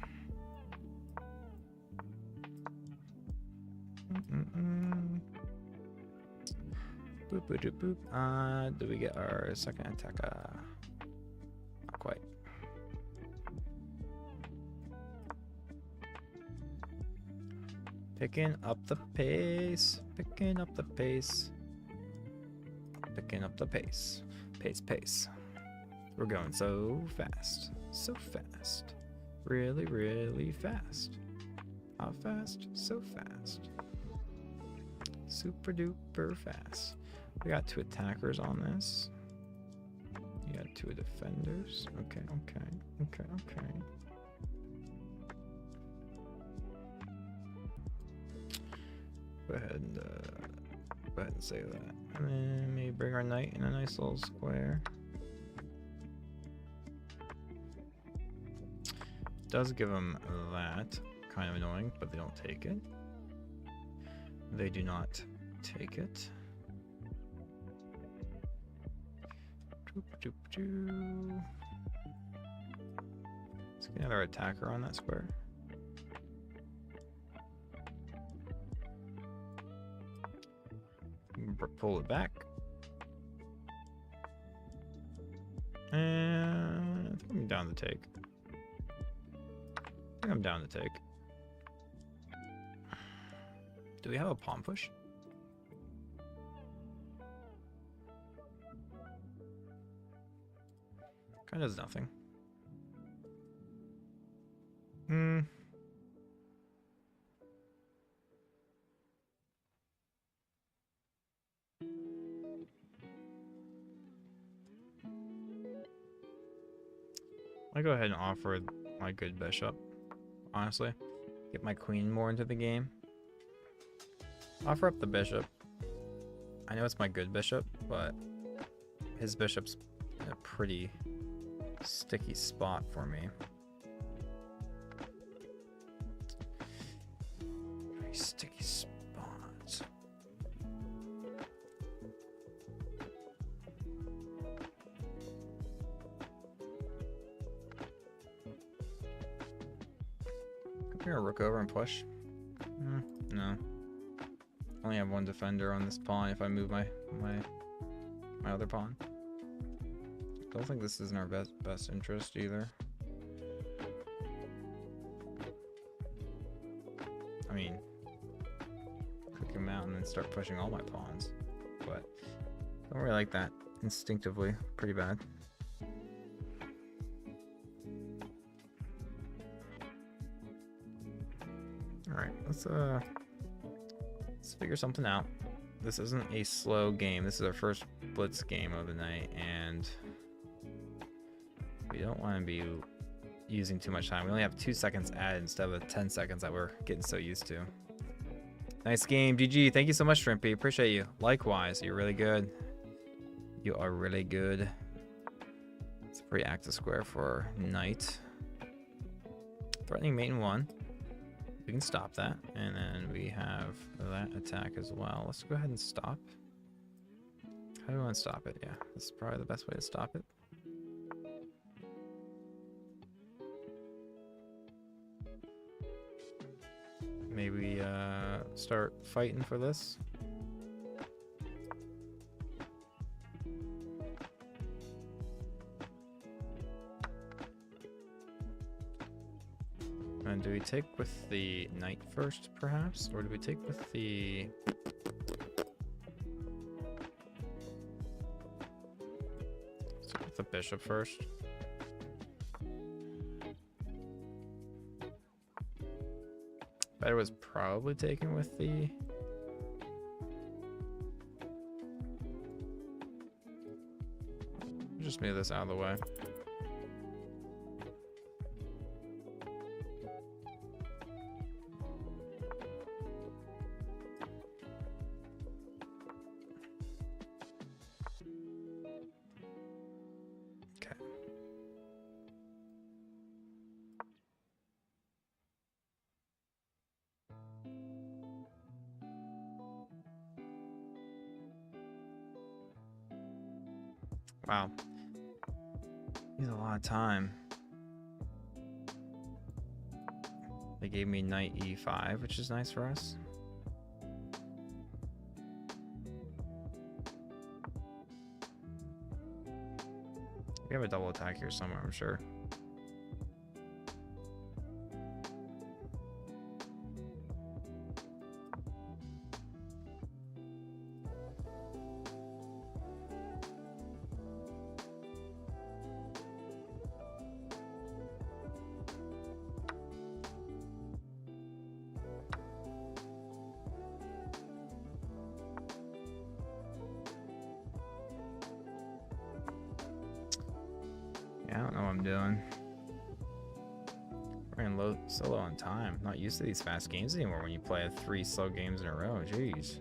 Boop, boop, boop, boop. Do we get our second attack? Not quite. Picking up the pace. Picking up the pace. Picking up the pace. Pace. We're going so fast. So fast. Really, really fast. How fast? So fast. Super duper fast. We got 2 attackers on this. You got 2 defenders. Okay. Go ahead and save that. And then maybe bring our knight in a nice little square. Does give them that. Kind of annoying, but they don't take it. They do not take it. Let's get another attacker on that square. Pull it back. And I think I'm down to take. Do we have a pawn push? Kind of does nothing. I go ahead and offer my good bishop, honestly. Get my queen more into the game. Offer up the bishop. I know it's my good bishop, but his bishop's in a pretty sticky spot for me. Very sticky spot. We're gonna rook over and push. No. I only have one defender on this pawn if I move my other pawn. Don't think this is in our best interest either. I mean, cook him out and then start pushing all my pawns. But don't really like that instinctively. Pretty bad. Alright, let's figure something out. This isn't a slow game. This is our first blitz game of the night, and we don't want to be using too much time. We only have 2 seconds added instead of the 10 seconds that we're getting so used to. Nice game, GG. Thank you so much, Shrimpy. Appreciate you. Likewise, you're really good. You are really good. It's a pretty active square for knight. Threatening mate in 1. We can stop that, and then we have that attack as well. Let's go ahead and stop. How do we want to stop it? Yeah, this is probably the best way to stop it. Maybe start fighting for this. And do we take with the knight first, perhaps? Or do we take with the... Let's take with the bishop first. Better was probably taken with the... Just move this out of the way. Wow. Needs a lot of time. They gave me knight e5, which is nice for us. We have a double attack here somewhere, I'm sure. I don't know what I'm doing. We're running so low on time. Not used to these fast games anymore when you play 3 slow games in a row. Jeez.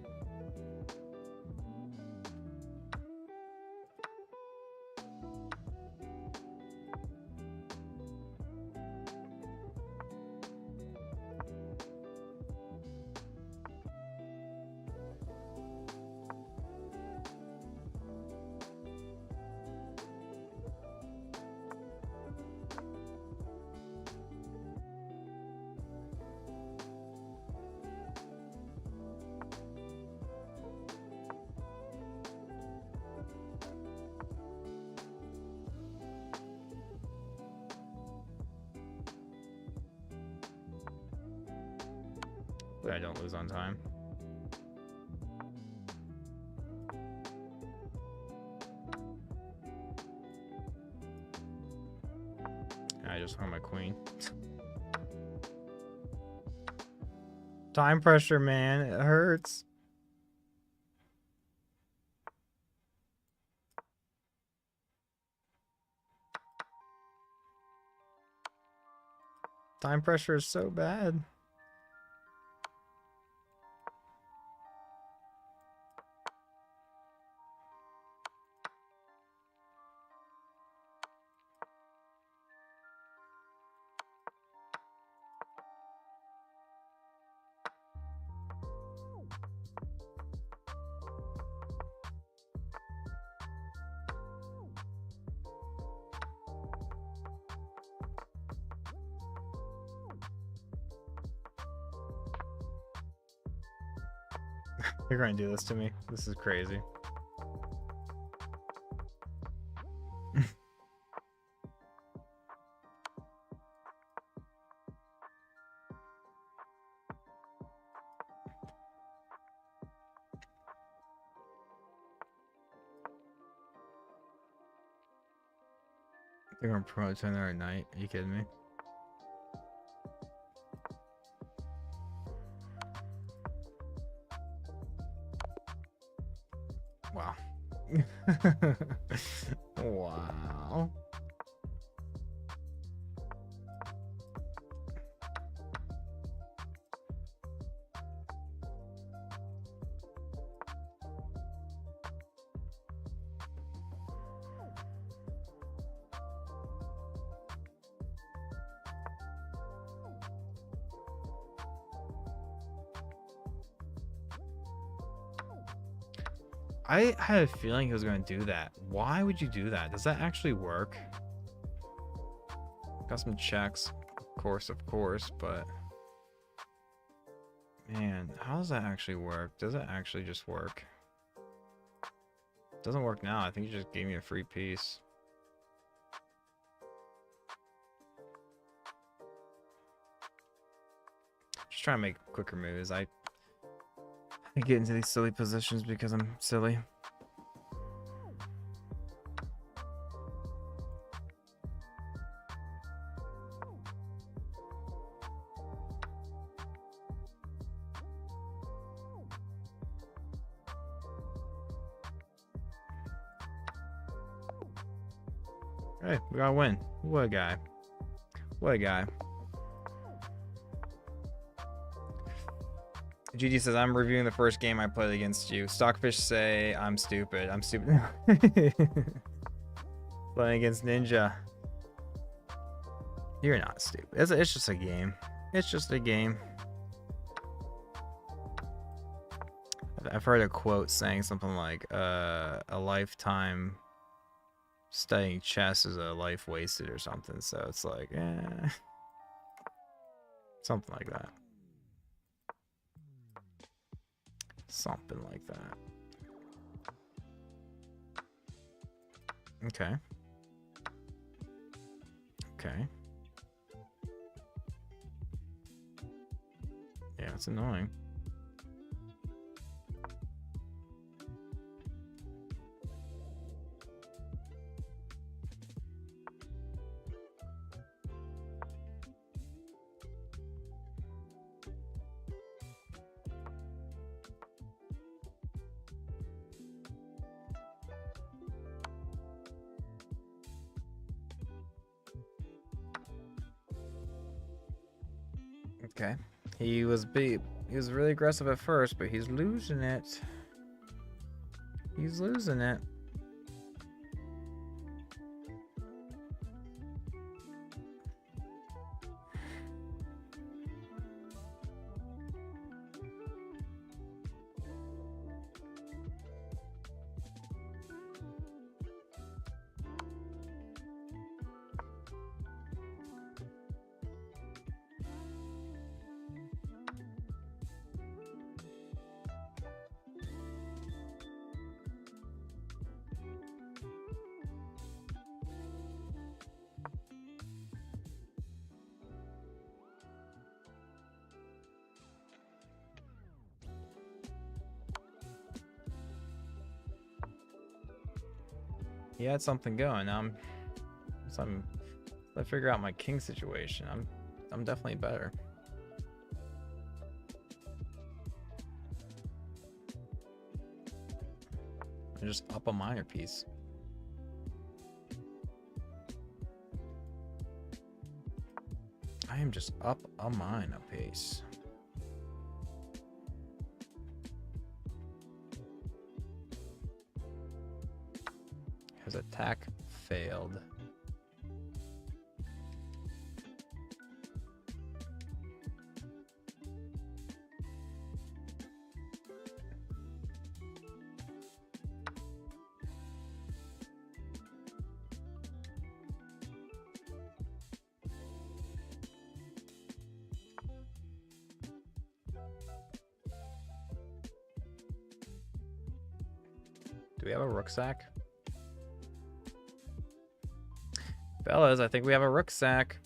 But I don't lose on time. I just hung my queen. Time pressure, man. It hurts. Time pressure is so bad. You're going to do this to me? This is crazy. They're going to promote to another night. Are you kidding me? Wow. Wow. I had a feeling he was going to do that. Why would you do that? Does that actually work? Got some checks, of course, but man, how does that actually work? Does it actually just work? It doesn't work now. I think you just gave me a free piece. Just trying to make quicker moves. I get into these silly positions because I'm silly. Hey, we gotta win. What a guy. What a guy. GG says, I'm reviewing the first game I played against you. Stockfish say, I'm stupid. I'm stupid. Playing against Ninja. You're not stupid. It's just a game. It's just a game. I've heard a quote saying something like, a lifetime studying chess is a life wasted or something. So it's like, something like that. Something like that. Okay. Okay. Yeah, it's annoying. Okay. He was really aggressive at first, but he's losing it. He's losing it. He had something going. I figure out my king situation. I'm definitely better. I just up a minor piece. I am just up a minor piece. His attack failed. we have a rucksack? Fellas, I think we have a rucksack.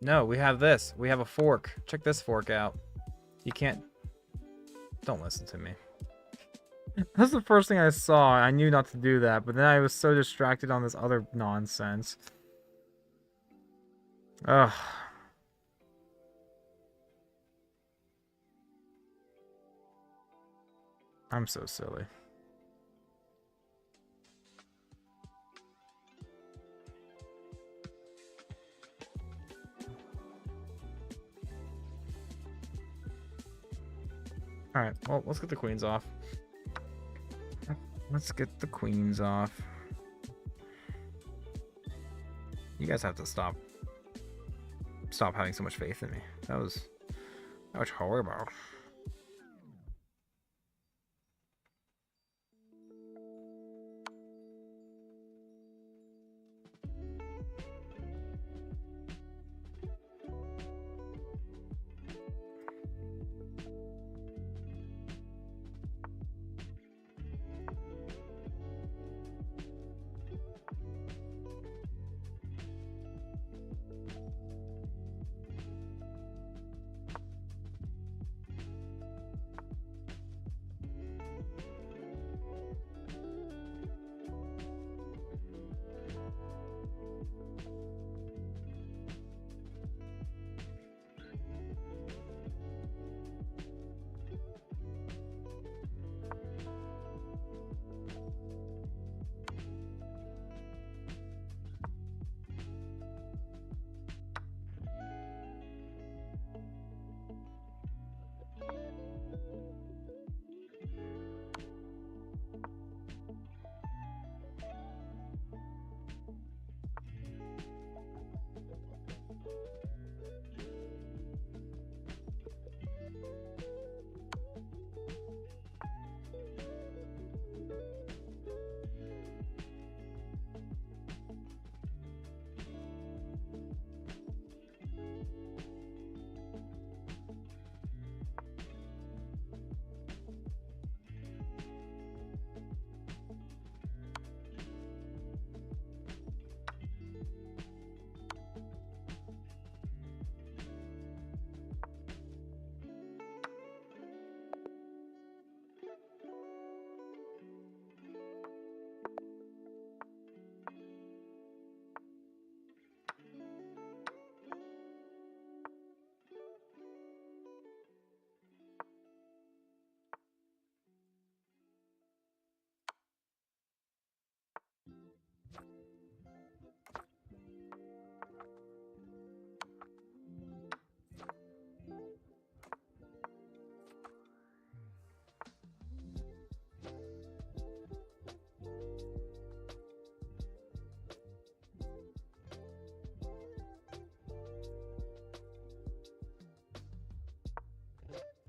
No, we have this. We have a fork. Check this fork out. You can't... Don't listen to me. That's the first thing I saw. I knew not to do that, but then I was so distracted on this other nonsense. Ugh. I'm so silly. Alright, well, let's get the queens off. Let's get the queens off. You guys have to stop having so much faith in me. That was horrible.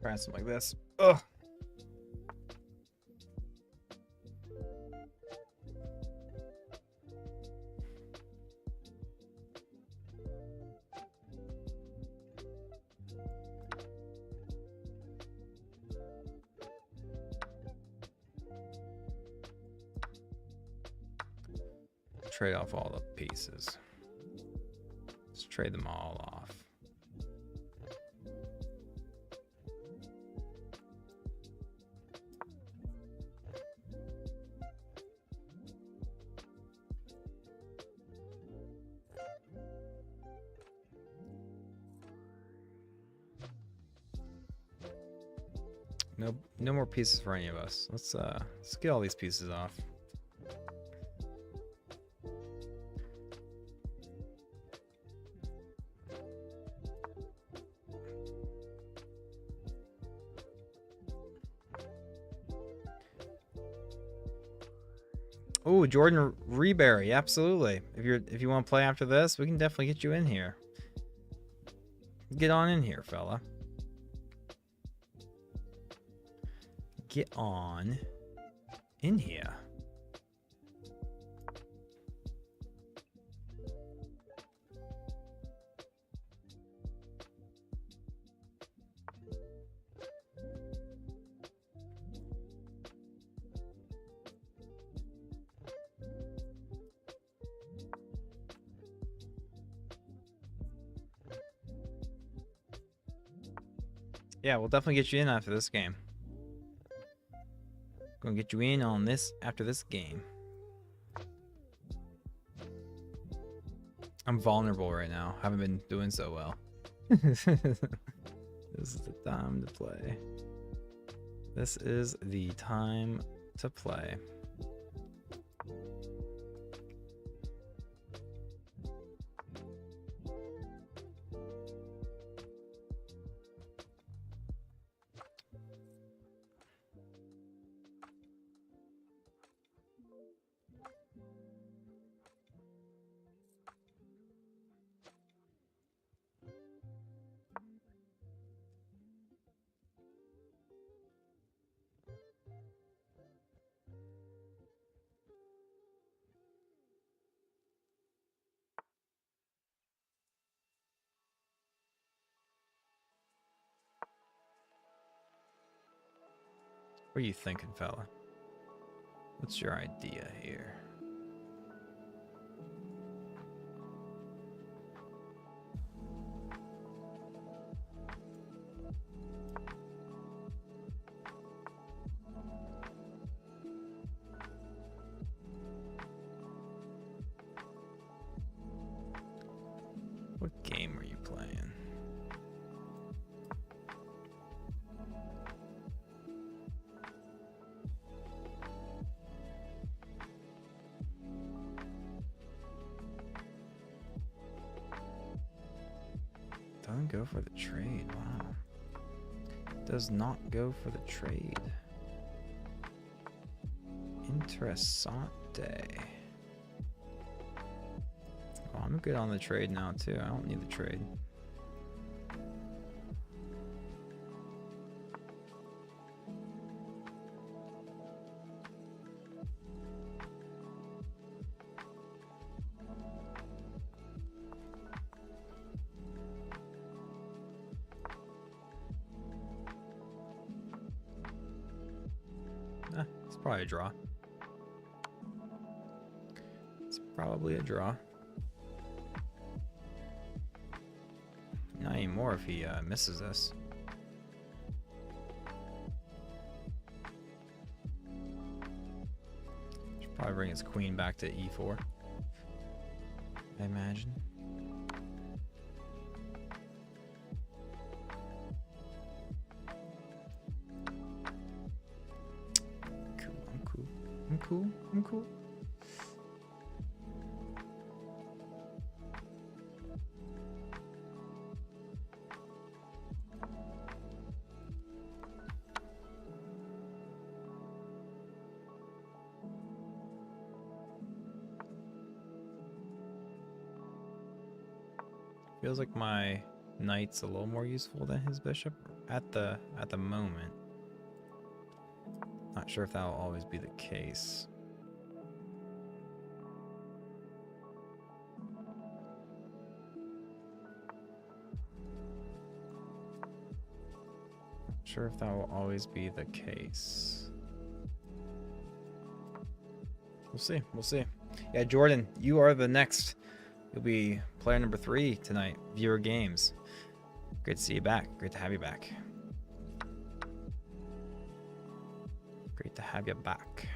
Trying something like this. Ugh. Trade off all the pieces. Let's trade them all off. No more pieces for any of us. Let's get all these pieces off. Oh, Jordan Reberry, absolutely. If you want to play after this, we can definitely get you in here. Get on in here, fella. Get on in here. Yeah, we'll definitely get you in after this game. Gonna get you in on this after this game. I'm vulnerable right now. Haven't been doing so well. This is the time to play. This is the time to play. What are you thinking, fella? What's your idea here? What game are you playing? Doesn't go for the trade. Wow. Does not go for the trade. Interessante. Oh, I'm good on the trade now too. I don't need the trade. It's probably a draw. It's probably a draw. Not anymore if he misses this. Should probably bring his queen back to e4. I imagine. I'm cool. Feels like my knight's a little more useful than his bishop at the moment. Not sure if that'll always be the case. Not sure if that will always be the case. We'll see. We'll see. Yeah, Jordan, you are the next. You'll be player number 3 tonight. Viewer Games. Great to see you back. Great to have you back. Great to have you back.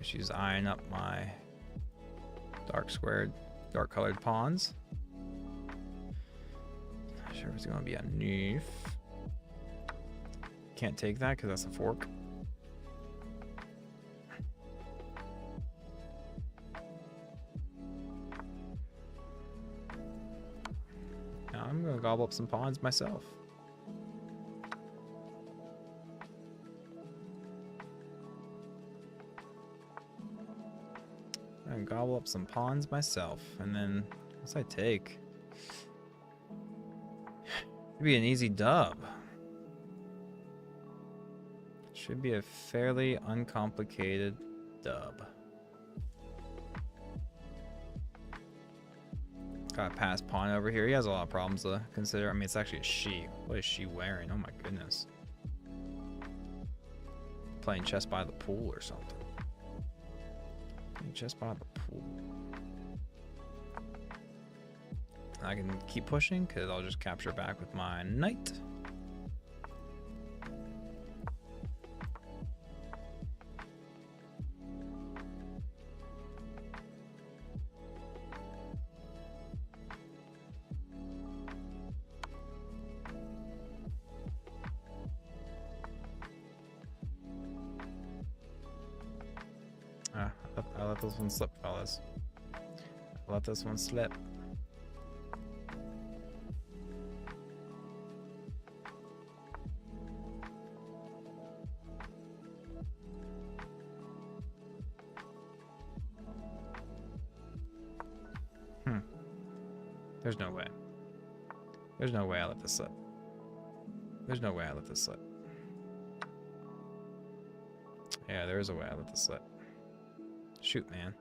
She's eyeing up my dark colored pawns. Not sure if it's gonna be a noof. Can't take that because that's a fork. Now I'm gonna gobble up some pawns myself. And gobble up some pawns myself, and then once I take, it'd be an easy dub. Should be a fairly uncomplicated dub. Got a pass pawn over here. He has a lot of problems to consider. I mean, it's actually a she. What is she wearing? Oh my goodness. Playing chess by the pool or something. Playing chess by the pool. I can keep pushing because I'll just capture back with my knight. I let this one slip, fellas. I let this one slip. There's no way. There's no way I let this slip. There's no way I let this slip. Yeah, there is a way I let this slip. Shoot, man.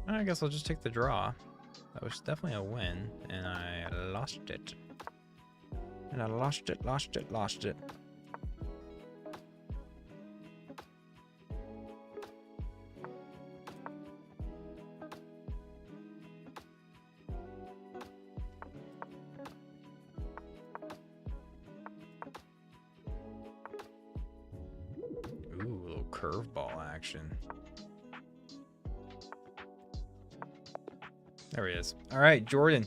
I guess I'll just take the draw. That was definitely a win, and I lost it. And I lost it. Ooh, a little curveball action. There he is. All right, Jordan,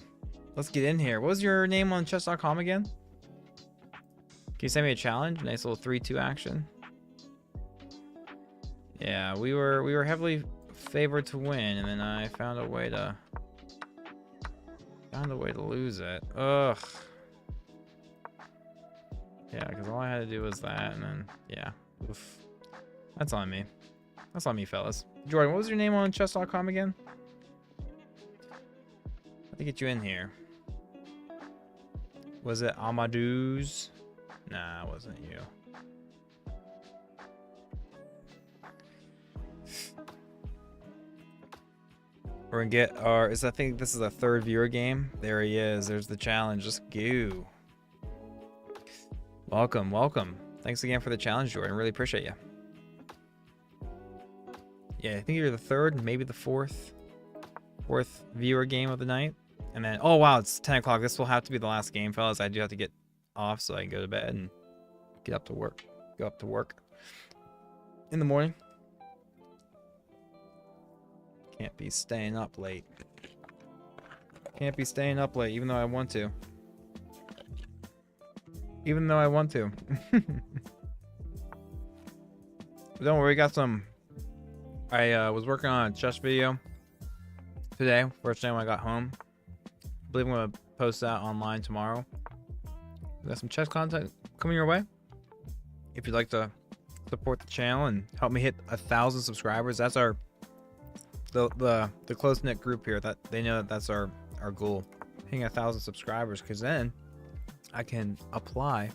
let's get in here. What was your name on chess.com again? Can you send me a challenge? Nice little 3-2 action. Yeah, we were heavily favored to win, and then I found a way to lose it. Ugh. Yeah, because all I had to do was that, and then yeah. Oof. That's on me. That's on me, fellas. Jordan, what was your name on chess.com again? To get you in here. Was it Amadeus? Nah, it wasn't you. We're gonna get our, I think this is a third viewer game. There he is. There's the challenge. Just go. Welcome, welcome. Thanks again for the challenge, Jordan. Really appreciate you. Yeah, I think you're the third, maybe the fourth viewer game of the night. And then, oh wow, it's 10 o'clock. This will have to be the last game, fellas. I do have to get off so I can go to bed and get up to work. Go up to work in the morning. Can't be staying up late. Can't be staying up late, even though I want to. Even though I want to. Don't worry, got some. I was working on a chess video today. First time I got home. I believe I'm going to post that online tomorrow. We got some chess content coming your way. If you'd like to support the channel and help me hit 1,000 subscribers, that's our the close-knit group here. That they know that that's our goal, hitting 1,000 subscribers, because then I can apply,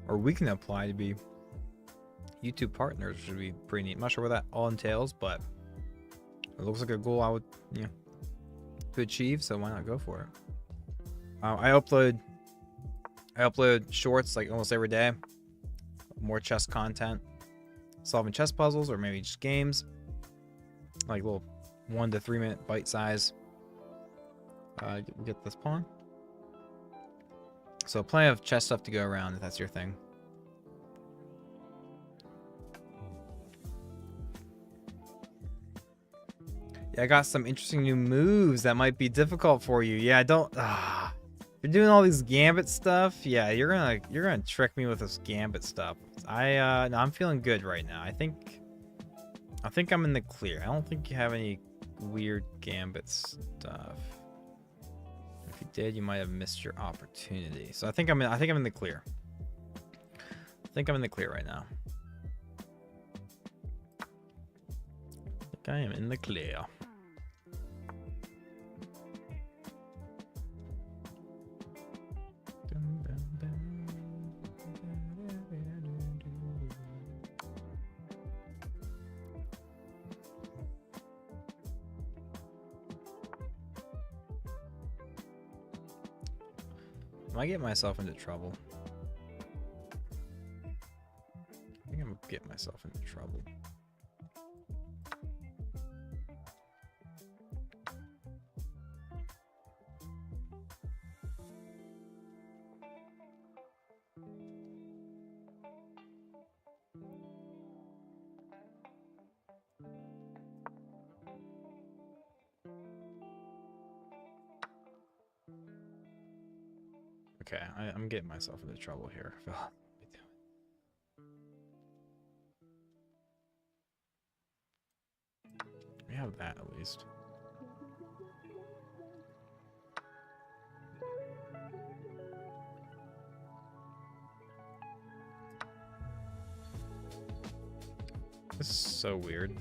or we can apply to be YouTube partners, which would be pretty neat. I'm not sure what that all entails, but it looks like a goal I would, to achieve, so why not go for it? I upload shorts like almost every day. More chess content, solving chess puzzles, or maybe just games, like little 1 to 3 minute bite size. We get this pawn. So plenty of chess stuff to go around if that's your thing. Yeah, I got some interesting new moves that might be difficult for you. Yeah, don't. You're doing all these Gambit stuff. Yeah, you're gonna trick me with this Gambit stuff. No, I'm feeling good right now. I think I'm in the clear. I don't think you have any weird Gambit stuff. If you did, you might have missed your opportunity. So I think I'm in the clear. I think I'm in the clear right now. I think I am in the clear. Am I getting myself into trouble? I think I'm gonna get myself into trouble. Okay, I'm getting myself into trouble here. We have that at least. This is so weird.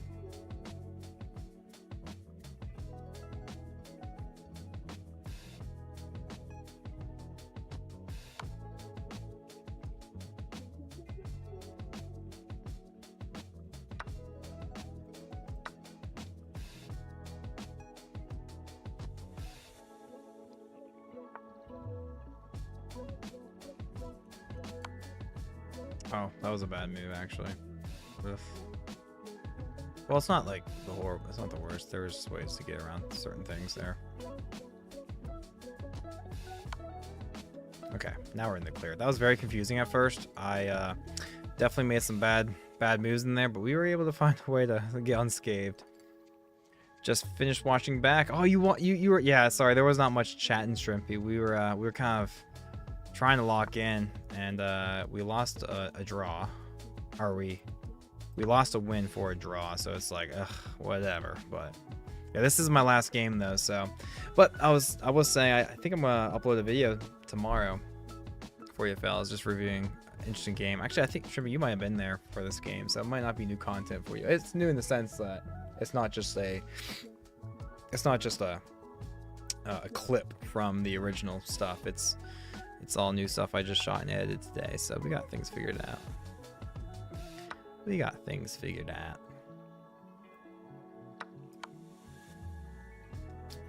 Oh, that was a bad move, actually. Ugh. Well, it's not like it's not the worst. There's ways to get around certain things there. Okay, now we're in the clear. That was very confusing at first. I definitely made some bad moves in there, but we were able to find a way to get unscathed. Just finished watching back. Oh, you were, yeah, sorry, there was not much chat in Shrimpy. We were kind of trying to lock in, and we lost a draw. Or we lost a win for a draw, so it's like, ugh, whatever. But yeah, this is my last game though, so. But I was saying, I think I'm gonna upload a video tomorrow for you fellas, just reviewing an interesting game. Actually, I think Shrimpy, you might have been there for this game, so it might not be new content for you. It's new in the sense that it's not just a clip from the original stuff. It's all new stuff I just shot and edited today, so we got things figured out.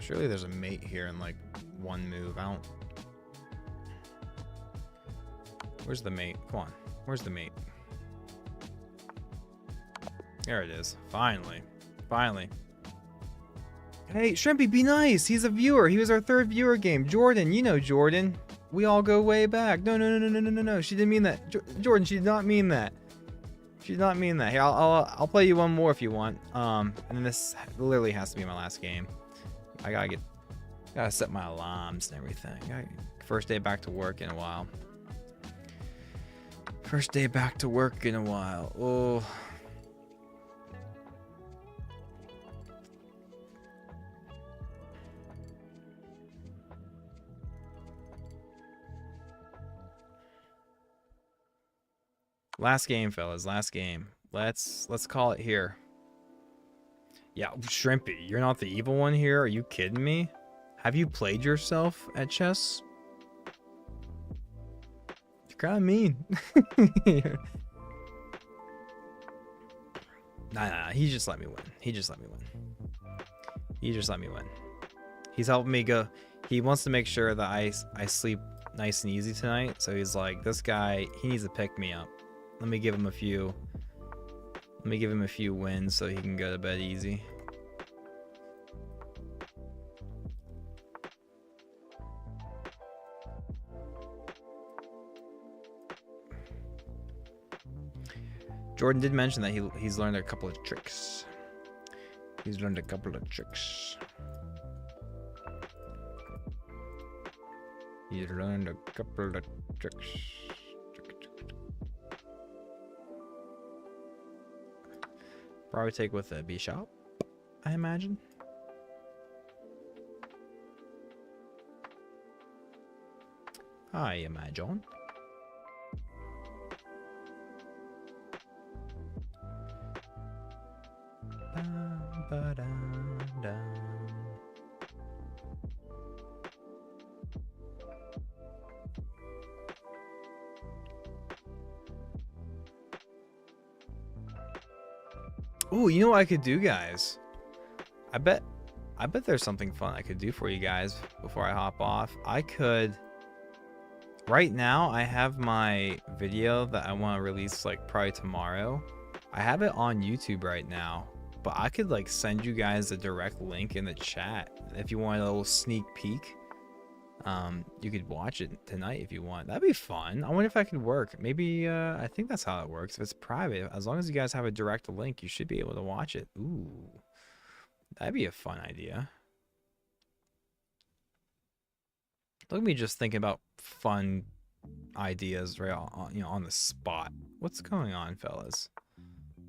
Surely there's a mate here in like one move. Where's the mate? Come on. Where's the mate? There it is. Finally. Hey, Shrimpy, be nice. He's a viewer. He was our third viewer game. Jordan, you know Jordan. We all go way back. No. She didn't mean that. Jordan, she did not mean that. She did not mean that. Here, I'll play you one more if you want. And then this literally has to be my last game. I gotta set my alarms and everything. First day back to work in a while. Oh. Last game, fellas. Last game. Let's call it here. Yeah, Shrimpy, you're not the evil one here. Are you kidding me? Have you played yourself at chess? You're kind of mean. Nah. He just let me win. He's helping me go. He wants to make sure that I sleep nice and easy tonight. So he's like, this guy, he needs to pick me up. Let me give him a few wins so he can go to bed easy. Jordan did mention that he's learned a couple of tricks. You learned a couple of tricks. Probably take with a bishop, I imagine. I imagine. Ooh, you know what I could do, guys? I bet there's something fun I could do for you guys before I hop off. I could... Right now, I have my video that I want to release, like, probably tomorrow. I have it on YouTube right now, but I could, like, send you guys a direct link in the chat if you want a little sneak peek. You could watch it tonight if you want. That'd be fun. I wonder if that could work. Maybe, I think that's how it works. If it's private, as long as you guys have a direct link, you should be able to watch it. Ooh, that'd be a fun idea. Look at me just thinking about fun ideas right on, you know, on the spot. What's going on, fellas?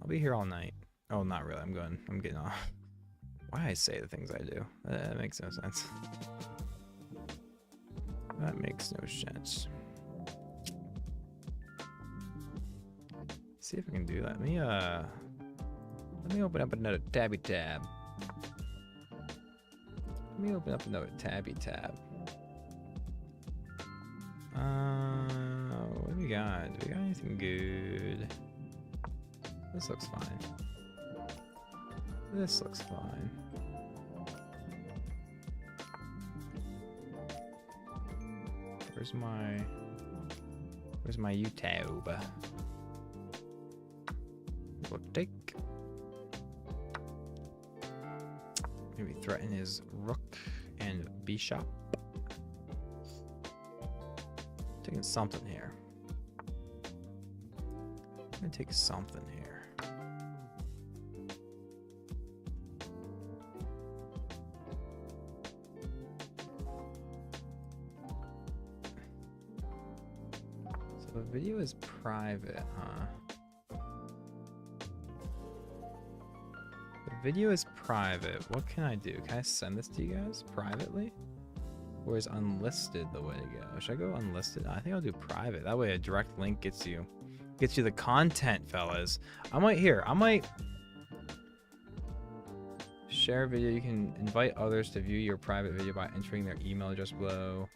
I'll be here all night. Oh, not really. I'm getting off. Why I say the things I do? That makes no sense. That makes no sense. See if I can do that. Let me open up another tabby tab. Let me open up another tabby tab. What do we got? Do we got anything good? This looks fine. This looks fine. Where's my YouTube? We'll take. Maybe threaten his rook and bishop. Taking something here. I'm gonna take something here. So the video is private, huh? The video is private. What can I do? Can I send this to you guys privately? Or is unlisted the way to go? Should I go unlisted? I think I'll do private. That way a direct link gets you the content, fellas. I might share a video. You can invite others to view your private video by entering their email address below.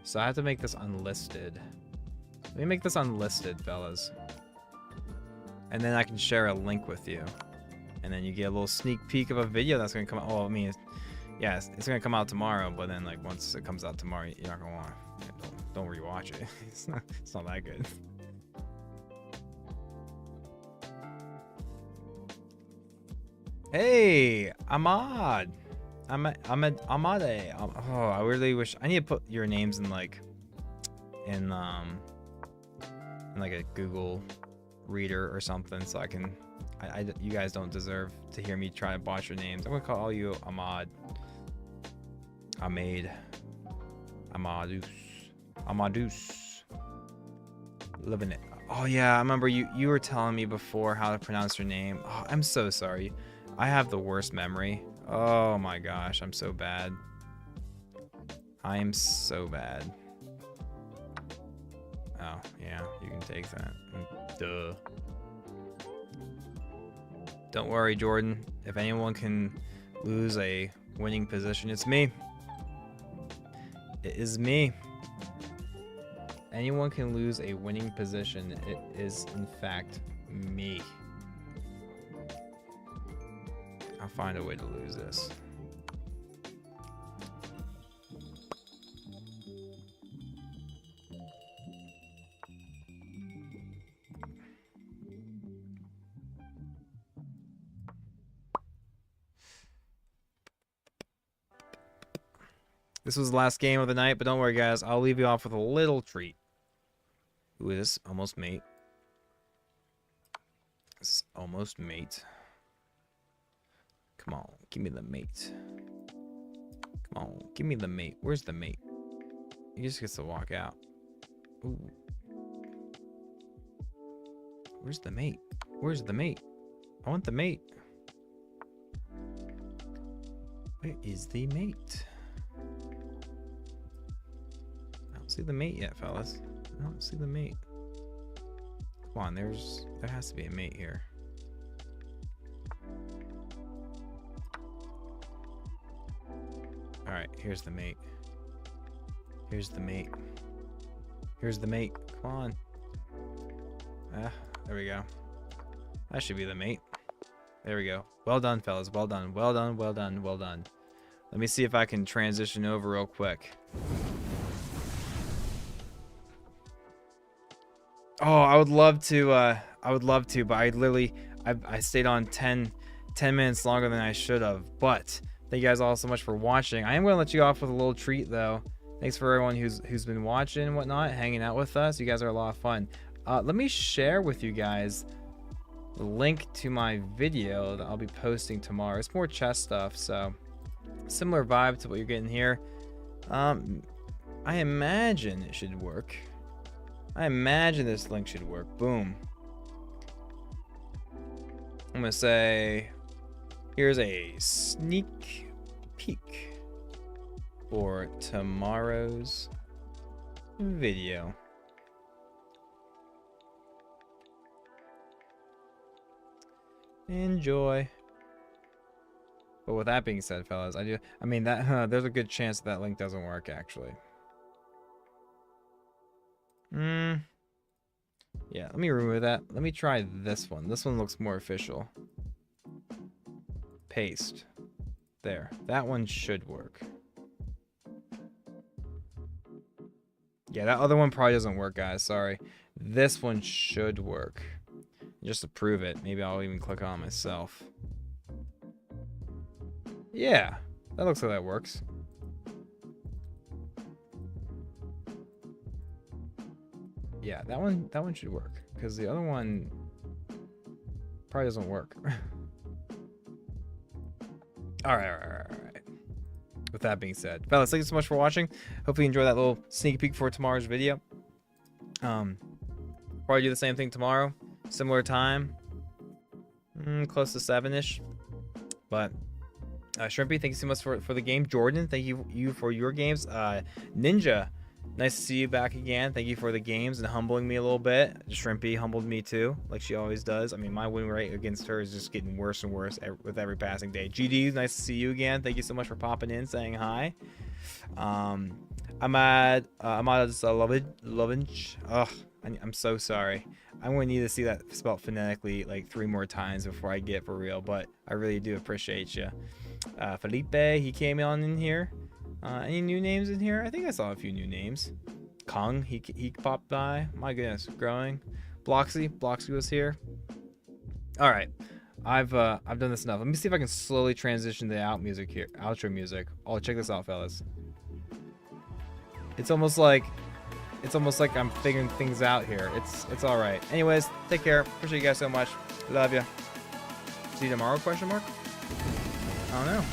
So I have to make this unlisted. Let me make this unlisted, fellas. And then I can share a link with you. And then you get a little sneak peek of a video that's gonna come out. Oh, I mean, yeah, it's gonna come out tomorrow, but then like once it comes out tomorrow, you're not gonna want to. Don't rewatch it. It's not that good. Hey, Ahmad. Ahmad. Oh, I really wish I need to put your names in like in like a Google Reader or something, so I can. You guys don't deserve to hear me try to botch your names. I'm gonna call you Ahmad. Ahmed. Amadus. Living it. Oh yeah, I remember you were telling me before how to pronounce your name. Oh, I'm so sorry. I have the worst memory. Oh my gosh, I'm so bad. I am so bad. Oh, yeah, you can take that. Duh. Don't worry, Jordan. If anyone can lose a winning position, it's me. It is me. Anyone can lose a winning position. It is, in fact, me. I'll find a way to lose this. This was the last game of the night, but don't worry, guys. I'll leave you off with a little treat. Who is this? Almost mate. This is almost mate. Come on, give me the mate. Come on, give me the mate. Where's the mate? He just gets to walk out. Ooh. Where's the mate? Where's the mate? I want the mate. Where is the mate? I don't see the mate yet, fellas. I don't see the mate. Come on, there has to be a mate here. Alright, here's the mate. Here's the mate. Here's the mate. Come on. Ah, there we go. That should be the mate. There we go. Well done, fellas. Well done. Well done. Well done. Well done. Let me see if I can transition over real quick. Oh, I would love to, but I stayed on 10 minutes longer than I should have. But thank you guys all so much for watching. I am going to let you off with a little treat, though. Thanks for everyone who's been watching and whatnot, hanging out with us. You guys are a lot of fun. Let me share with you guys the link to my video that I'll be posting tomorrow. It's more chess stuff, so similar vibe to what you're getting here. I imagine it should work. I imagine this link should work. Boom. I'm gonna say, here's a sneak peek for tomorrow's video. Enjoy. But with that being said, fellas, I mean that there's a good chance that link doesn't work actually. Yeah, let me remove that. Let me try this one. This one looks more official. Paste. There. That one should work. Yeah, that other one probably doesn't work, guys. Sorry. This one should work. Just to prove it, maybe I'll even click on myself. Yeah, that looks like that works. Yeah, that one should work, because the other one probably doesn't work. All right. With that being said, fellas, thank you so much for watching. Hopefully you enjoyed that little sneak peek for tomorrow's video. Probably do the same thing tomorrow, similar time, close to 7-ish. But Shrimpy, thank you so much for the game. Jordan, thank you for your games. Ninja, nice to see you back again. Thank you for the games and humbling me a little bit. Shrimpy humbled me too, like she always does. I mean, my win rate against her is just getting worse and worse with every passing day. GD, nice to see you again. Thank you so much for popping in, saying hi. Ahmad Lovinch. Ugh, I'm so sorry. I'm going to need to see that spelled phonetically like 3 more times before I get for real, but I really do appreciate you. Felipe, he came on in here. Any new names in here? I think I saw a few new names. Kong, he popped by. My goodness, growing. Bloxy was here. All right, I've done this enough. Let me see if I can slowly transition the outro music. Oh, check this out, fellas. It's almost like I'm figuring things out here. It's all right. Anyways, take care. Appreciate you guys so much. Love you. See you tomorrow? Question mark. I don't know.